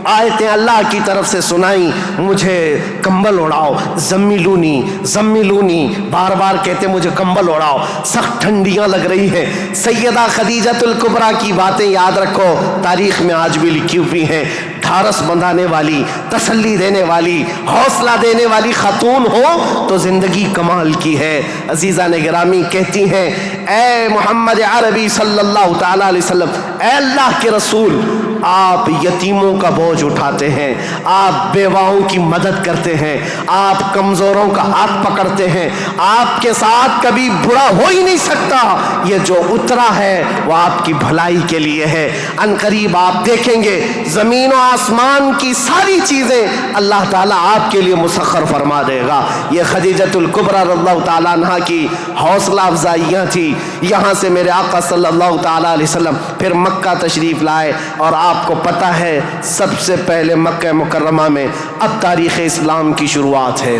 آیتیں اللہ کی طرف سے سنائی، مجھے کمبل اڑاؤ، زمیلونی زمیلونی، بار بار کہتے مجھے کمبل اڑاؤ، سخت ٹھنڈیاں لگ رہی ہیں. سیدہ خدیجۃ الکبریٰ کی باتیں یاد رکھو، تاریخ میں آج بھی لکھی ہوئی ہیں. ڈھارس بندھانے والی، تسلی دینے والی، حوصلہ دینے والی خاتون ہو تو زندگی کمال کی ہے. عزیزان گرامی کہتی ہیں اے محمد عربی صلی اللہ تعالیٰ علیہ وسلم، اے اللہ کے رسول، آپ یتیموں کا بوجھ اٹھاتے ہیں، آپ بیواؤں کی مدد کرتے ہیں، آپ کمزوروں کا ہاتھ پکڑتے ہیں، آپ کے ساتھ کبھی برا ہو ہی نہیں سکتا. یہ جو اترا ہے وہ آپ کی بھلائی کے لیے ہے. ان قریب آپ دیکھیں گے زمین و آسمان کی ساری چیزیں اللہ تعالیٰ آپ کے لیے مسخر فرما دے گا. یہ خدیجۃ الکبریٰ رضی اللہ تعالیٰ عنہ کی حوصلہ افزائیاں تھی. یہاں سے میرے آقا صلی اللہ تعالیٰ علیہ وسلم پھر مکہ تشریف لائے، اور آپ کو پتہ ہے سب سے پہلے مکہ مکرمہ میں اب تاریخ اسلام کی شروعات ہے.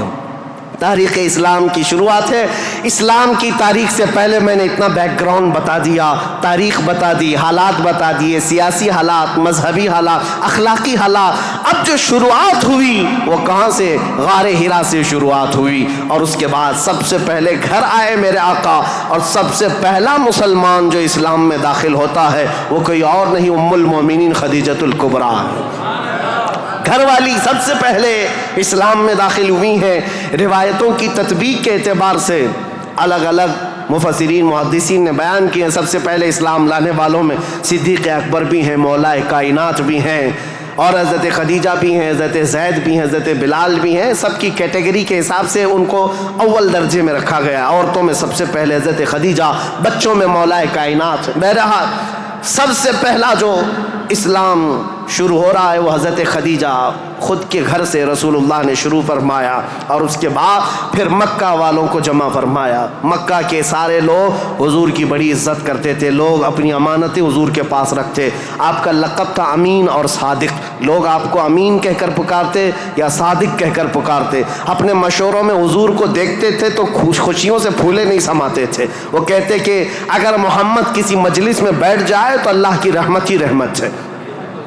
تاریخ اسلام کی شروعات ہے. اسلام کی تاریخ سے پہلے میں نے اتنا بیک گراؤنڈ بتا دیا، تاریخ بتا دی، حالات بتا دیے، سیاسی حالات، مذہبی حالات، اخلاقی حالات. اب جو شروعات ہوئی وہ کہاں سے؟ غار حرا سے شروعات ہوئی. اور اس کے بعد سب سے پہلے گھر آئے میرے آقا، اور سب سے پہلا مسلمان جو اسلام میں داخل ہوتا ہے وہ کوئی اور نہیں، ام المومنین خدیجۃ الکبریٰ. گھر والی سب سے پہلے اسلام میں داخل ہوئی ہیں. روایتوں کی تطبیق کے اعتبار سے الگ الگ مفسرین محدثین نے بیان کیے. سب سے پہلے اسلام لانے والوں میں صدیق اکبر بھی ہیں، مولا کائنات بھی ہیں، اور حضرت خدیجہ بھی ہیں، حضرت زید بھی ہیں، حضرت بلال بھی ہیں. سب کی کیٹیگری کے حساب سے ان کو اول درجے میں رکھا گیا. عورتوں میں سب سے پہلے حضرت خدیجہ، بچوں میں مولا کائنات. بہرحال سب سے پہلا جو اسلام شروع ہو رہا ہے وہ حضرت خدیجہ خود کے گھر سے رسول اللہ نے شروع فرمایا، اور اس کے بعد پھر مکہ والوں کو جمع فرمایا. مکہ کے سارے لوگ حضور کی بڑی عزت کرتے تھے، لوگ اپنی امانتیں حضور کے پاس رکھتے. آپ کا لقب تھا امین اور صادق. لوگ آپ کو امین کہہ کر پکارتے یا صادق کہہ کر پکارتے. اپنے مشوروں میں حضور کو دیکھتے تھے تو خوشیوں سے پھولے نہیں سماتے تھے. وہ کہتے کہ اگر محمد کسی مجلس میں بیٹھ جائے تو اللہ کی رحمت ہی رحمت ہے.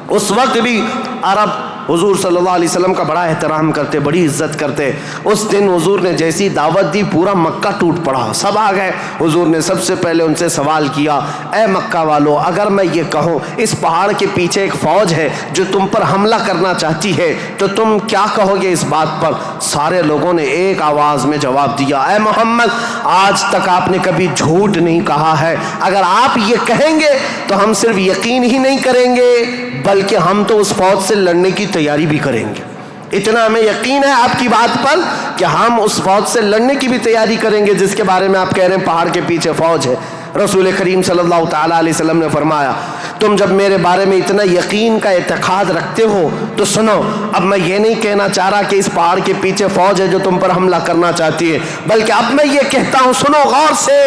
اس وقت بھی عرب حضور صلی اللہ علیہ وسلم کا بڑا احترام کرتے، بڑی عزت کرتے. اس دن حضور نے جیسی دعوت دی پورا مکہ ٹوٹ پڑا، سب آ گئے. حضور نے سب سے پہلے ان سے سوال کیا، اے مکہ والو، اگر میں یہ کہوں اس پہاڑ کے پیچھے ایک فوج ہے جو تم پر حملہ کرنا چاہتی ہے تو تم کیا کہو گے اس بات پر؟ سارے لوگوں نے ایک آواز میں جواب دیا، اے محمد، آج تک آپ نے کبھی جھوٹ نہیں کہا ہے. اگر آپ یہ کہیں گے تو ہم صرف یقین ہی نہیں کریں گے بلکہ ہم تو اس فوج سے لڑنے کی تیاری بھی کریں گے. اتنا ہمیں یقین ہے آپ کی بات پر کہ ہم اس فوج سے لڑنے کی بھی تیاری کریں گے جس کے بارے میں آپ کہہ رہے ہیں پہاڑ کے پیچھے فوج ہے. رسول کریم صلی اللہ تعالیٰ علیہ وسلم نے فرمایا، تم جب میرے بارے میں اتنا یقین کا اعتقاد رکھتے ہو تو سنو، اب میں یہ نہیں کہنا چاہ رہا کہ اس پہاڑ کے پیچھے فوج ہے جو تم پر حملہ کرنا چاہتی ہے، بلکہ اب میں یہ کہتا ہوں، سنو غور سے،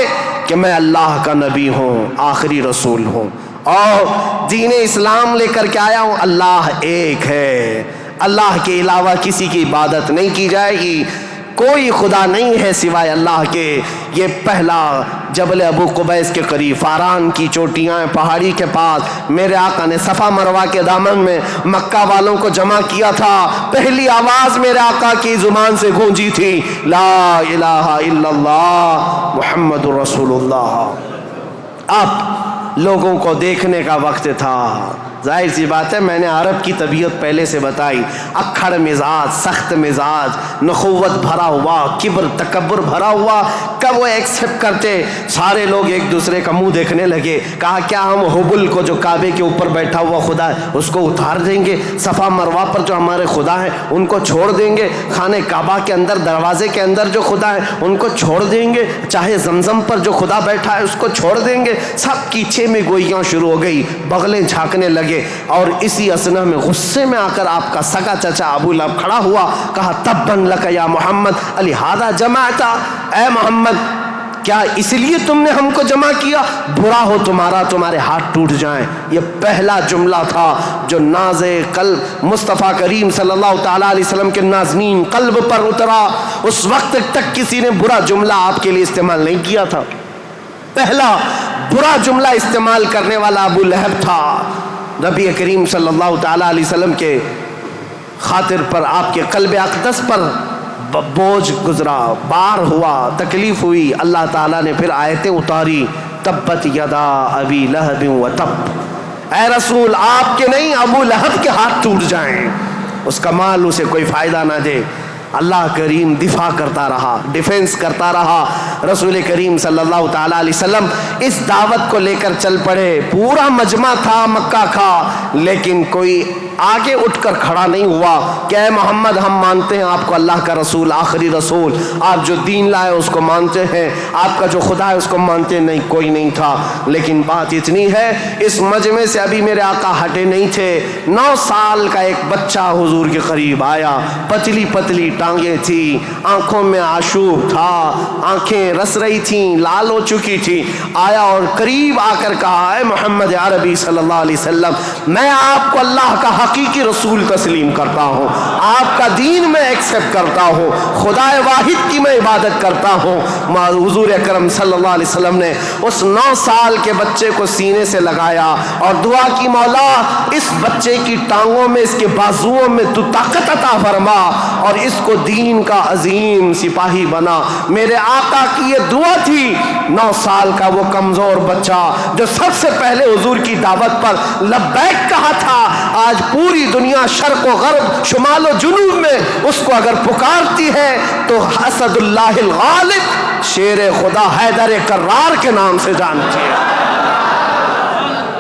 کہ میں اللہ کا نبی ہوں، آخری رسول ہوں، اور دین اسلام لے کر کے آیا ہوں. اللہ ایک ہے، اللہ کے علاوہ کسی کی عبادت نہیں کی جائے گی. کوئی خدا نہیں ہے سوائے اللہ کے۔ یہ پہلا جبل ابو قبیس کے قریب فاران کی چوٹیاں پہاڑی کے پاس میرے آقا نے صفا مروہ کے دامن میں مکہ والوں کو جمع کیا تھا۔ پہلی آواز میرے آقا کی زبان سے گونجی تھی، لا الہ الا اللہ محمد رسول اللہ۔ اب لوگوں کو دیکھنے کا وقت تھا۔ ظاہر سی بات ہے، میں نے عرب کی طبیعت پہلے سے بتائی، اکھڑ مزاج، سخت مزاج، نخوت بھرا ہوا، کبر تکبر بھرا ہوا۔ کب وہ ایکسپٹ کرتے؟ سارے لوگ ایک دوسرے کا منہ دیکھنے لگے۔ کہا کیا ہم حبل کو جو کعبے کے اوپر بیٹھا ہوا خدا ہے اس کو اتار دیں گے؟ صفا مروہ پر جو ہمارے خدا ہیں ان کو چھوڑ دیں گے؟ خانہ کعبہ کے اندر دروازے کے اندر جو خدا ہے ان کو چھوڑ دیں گے؟ چاہے زمزم پر جو خدا بیٹھا ہے اس کو چھوڑ دیں گے؟ سب کی چھ میں گوئیاں شروع ہو گئی، بغلیں جھانکنے لگے۔ اور اسی اثنا میں غصے میں آ کر آپ کا سگا چچا ابو لہب کھڑا ہوا، کہا تبن لک یا محمد لہذا جمعتا، اے محمد کیا اس لیے تم نے ہم کو جمع کیا؟ برا ہو تمہارا، تمہارے ہاتھ ٹوٹ جائیں۔ یہ پہلا جملہ تھا جو ناز قلب مصطفیٰ کریم صلی اللہ تعالیٰ علیہ وسلم کے نازنین قلب پر اترا۔ اس وقت تک کسی نے برا جملہ آپ کے لیے استعمال نہیں کیا تھا۔ پہلا برا جملہ استعمال کرنے والا ابو لہب تھا۔ نبی کریم صلی اللہ تعالیٰ علیہ وسلم کے خاطر پر، آپ کے قلب اقدس پر بوجھ گزرا، بار ہوا، تکلیف ہوئی۔ اللہ تعالیٰ نے پھر آیتیں اتاری، تبت یدا ابی لہب وتب، اے رسول آپ کے نہیں ابو لہب کے ہاتھ ٹوٹ جائیں، اس کا مال اسے کوئی فائدہ نہ دے۔ اللہ کریم دفاع کرتا رہا، ڈیفنس کرتا رہا۔ رسول کریم صلی اللہ تعالیٰ علیہ وسلم اس دعوت کو لے کر چل پڑے۔ پورا مجمع تھا مکہ کا، لیکن کوئی آگے اٹھ کر کھڑا نہیں ہوا کہ اے محمد ہم مانتے ہیں آپ کو اللہ کا رسول، آخری رسول، آپ جو دین لائے اس کو مانتے ہیں، آپ کا جو خدا ہے اس کو مانتے ہیں۔ نہیں، کوئی نہیں تھا۔ لیکن بات اتنی ہے، اس مجمع سے ابھی میرے آقا ہٹے نہیں تھے۔ 9 سال کا ایک بچہ حضور کے قریب آیا، پتلی پتلی ٹانگیں تھی، آنکھوں میں آشوب تھا، آنکھیں رس رہی تھیں، لال ہو چکی تھی۔ آیا اور قریب آ کر کہا، اے محمد عربی صلی اللہ علیہ وسلم، میں آپ کو اللہ کا حقیقی رسول تسلیم کرتا ہوں، آپ کا دین میں ایکسپٹ کرتا ہوں، خدا واحد کی میں عبادت کرتا ہوں۔ حضور اکرم صلی اللہ علیہ وسلم نے اس 9 سال کے بچے کو سینے سے لگایا اور دعا کی، مولا اس بچے کی ٹانگوں میں، اس کے بازوؤں میں تو طاقت عطا فرما اور اس کو دین کا عظیم سپاہی بنا۔ میرے آقا کی یہ دعا تھی۔ 9 سال کا وہ کمزور بچہ جو سب سے پہلے حضور کی دعوت پر لبیک کہا تھا، آج پوری دنیا شرق و غرب، شمال و جنوب میں اس کو اگر پکارتی ہے تو اسد اللہ الغالب، شیر خدا حیدر کرار کے نام سے جانتی ہے۔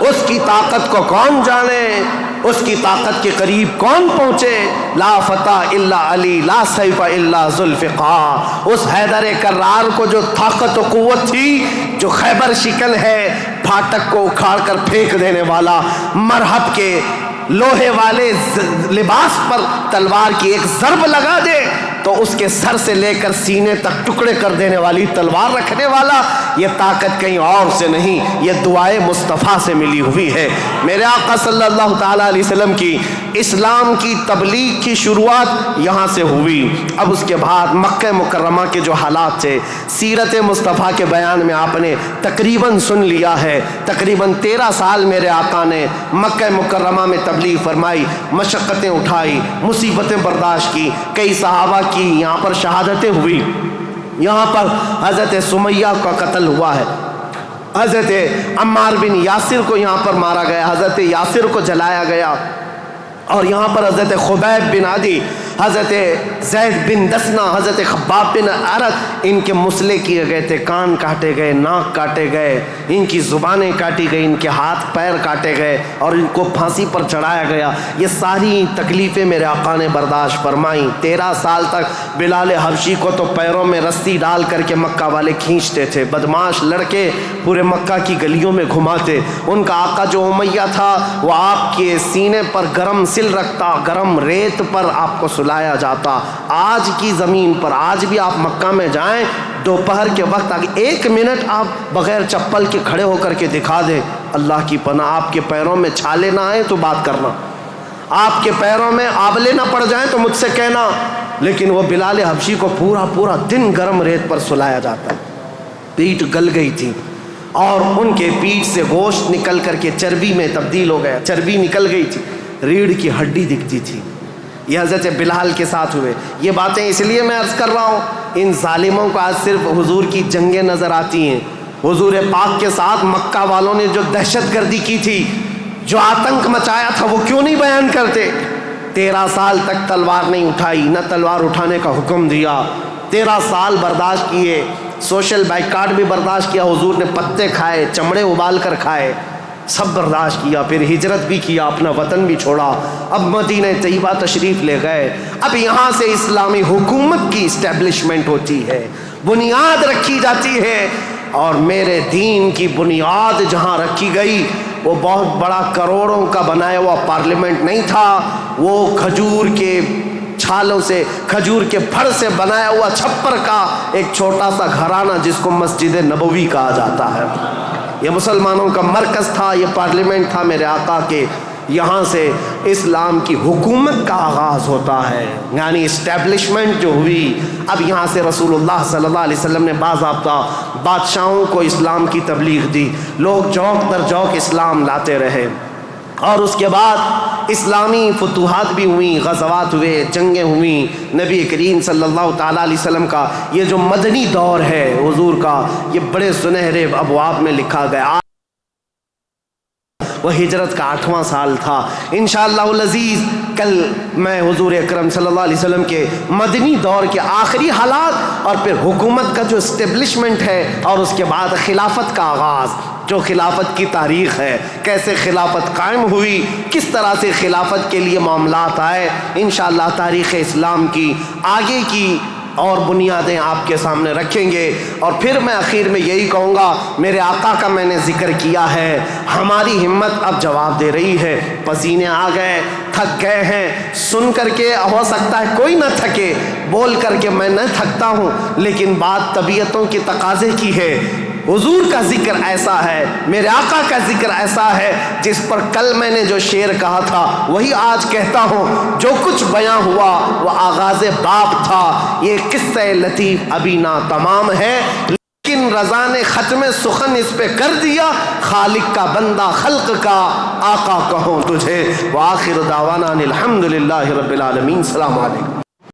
اس کی طاقت کو کون جانے، اس کی طاقت کے قریب کون پہنچے؟ لا فتح الا علی، لا سیف الا ذوالفقار۔ اس حیدر کرار کو جو طاقت و قوت تھی، جو خیبر شکن ہے، پھاٹک کو اکھاڑ کر پھینک دینے والا، مرحب کے لوہے والے لباس پر تلوار کی ایک ضرب لگا دے تو اس کے سر سے لے کر سینے تک ٹکڑے کر دینے والی تلوار رکھنے والا، یہ طاقت کہیں اور سے نہیں، یہ دعائے مصطفیٰ سے ملی ہوئی ہے۔ میرے آقا صلی اللہ تعالیٰ علیہ وسلم کی اسلام کی تبلیغ کی شروعات یہاں سے ہوئی۔ اب اس کے بعد مکہ مکرمہ کے جو حالات تھے، سیرت مصطفیٰ کے بیان میں آپ نے تقریباً سن لیا ہے۔ تقریباً 13 سال میرے آقا نے مکہ مکرمہ میں تبلیغ فرمائی، مشقتیں اٹھائی، مصیبتیں برداشت کی، کئی صحابہ کی یہاں پر شہادتیں ہوئی۔ یہاں پر حضرت سمیہ کا قتل ہوا ہے، حضرت عمار بن یاسر کو یہاں پر مارا گیا، حضرت یاسر کو جلایا گیا، اور یہاں پر حضرت خبیب بن عدی، حضرت زید بن دسنا، حضرت خباب بن عرت، ان کے مسلے کیے گئے تھے، کان کاٹے گئے، ناک کاٹے گئے، ان کی زبانیں کاٹی گئی، ان کے ہاتھ پیر کاٹے گئے اور ان کو پھانسی پر چڑھایا گیا۔ یہ ساری تکلیفیں میرے آقا نے برداشت فرمائیں۔ 13 سال تک بلال حبشی کو تو پیروں میں رسی ڈال کر کے مکہ والے کھینچتے تھے، بدماش لڑکے پورے مکہ کی گلیوں میں گھماتے۔ ان کا آقا جو امیہ تھا وہ آپ کے سینے پر گرم سل رکھتا، گرم ریت پر آپ کو سلایا جاتا۔ آج کی زمین پر آج بھی آپ مکہ میں جائیں، دوپہر کے وقت ایک منٹ آپ بغیر چپل کے کھڑے ہو کر کے دکھا دیں، اللہ کی پناہ آپ کے پیروں میں چھالے نہ آئیں تو بات کرنا، آپ کے پیروں میں آبلے نہ پڑ جائیں تو مجھ سے کہنا، لیکن وہ بلال حبشی کو پورا دن گرم ریت پر سلایا جاتا ہے. پیٹ گل گئی تھی اور ان کے پیٹ سے گوشت نکل کر کے چربی میں تبدیل ہو گیا, چربی نکل گئی تھی, ریڑھ کی ہڈی دکھتی تھی. یہ حضرت بلال کے ساتھ ہوئے. یہ باتیں اس لیے میں عرض کر رہا ہوں, ان ظالموں کو آج صرف حضور کی جنگیں نظر آتی ہیں. حضور پاک کے ساتھ مکہ والوں نے جو دہشت گردی کی تھی, جو آتنک مچایا تھا, وہ کیوں نہیں بیان کرتے؟ 13 سال تک تلوار نہیں اٹھائی, نہ تلوار اٹھانے کا حکم دیا. 13 سال برداشت کیے, سوشل بائیکاٹ بھی برداشت کیا, حضور نے پتے کھائے, چمڑے ابال کر کھائے, سب برداشت کیا. پھر ہجرت بھی کیا, اپنا وطن بھی چھوڑا. اب مدینہ طیبہ تشریف لے گئے. اب یہاں سے اسلامی حکومت کی اسٹیبلشمنٹ ہوتی ہے, بنیاد رکھی جاتی ہے. اور میرے دین کی بنیاد جہاں رکھی گئی وہ بہت بڑا کروڑوں کا بنایا ہوا پارلیمنٹ نہیں تھا, وہ کھجور کے چھالوں سے, کھجور کے پھڑ سے بنایا ہوا چھپر کا ایک چھوٹا سا گھرانہ جس کو مسجد نبوی کہا جاتا ہے. یہ مسلمانوں کا مرکز تھا, یہ پارلیمنٹ تھا میرے آقا کے. یہاں سے اسلام کی حکومت کا آغاز ہوتا ہے, یعنی اسٹیبلشمنٹ جو ہوئی. اب یہاں سے رسول اللہ صلی اللہ علیہ وسلم نے باضابطہ بادشاہوں کو اسلام کی تبلیغ دی. لوگ جوق در جوق اسلام لاتے رہے, اور اس کے بعد اسلامی فتوحات بھی ہوئیں, غزوات ہوئے, جنگیں ہوئیں. نبی کریم صلی اللہ تعالیٰ علیہ وسلم کا یہ جو مدنی دور ہے حضور کا, یہ بڑے سنہرے ابواب میں لکھا گیا. وہ ہجرت کا 8واں سال تھا. انشاءاللہ العزیز کل میں حضور اکرم صلی اللہ علیہ وسلم کے مدنی دور کے آخری حالات اور پھر حکومت کا جو اسٹیبلشمنٹ ہے اور اس کے بعد خلافت کا آغاز, جو خلافت کی تاریخ ہے, کیسے خلافت قائم ہوئی, کس طرح سے خلافت کے لیے معاملات آئے, انشاءاللہ تاریخ اسلام کی آگے کی اور بنیادیں آپ کے سامنے رکھیں گے. اور پھر میں آخر میں یہی کہوں گا, میرے آقا کا میں نے ذکر کیا ہے, ہماری ہمت اب جواب دے رہی ہے. پسینے آ گئے, تھک گئے ہیں, سن کر کے ہو سکتا ہے کوئی نہ تھکے, بول کر کے میں نہ تھکتا ہوں, لیکن بات طبیعتوں کی تقاضے کی ہے. حضور کا ذکر ایسا ہے, میرے آقا کا ذکر ایسا ہے, جس پر کل میں نے جو شعر کہا تھا وہی آج کہتا ہوں. جو کچھ بیاں ہوا وہ آغاز باب تھا, یہ قصہ لطیف ابھی نا تمام ہے, لیکن رضا نے ختم سخن اس پہ کر دیا. خالق کا بندہ خلق کا آقا کہوں تجھے. وآخر دعوانا الحمدللہ رب العالمین. السلام علیکم.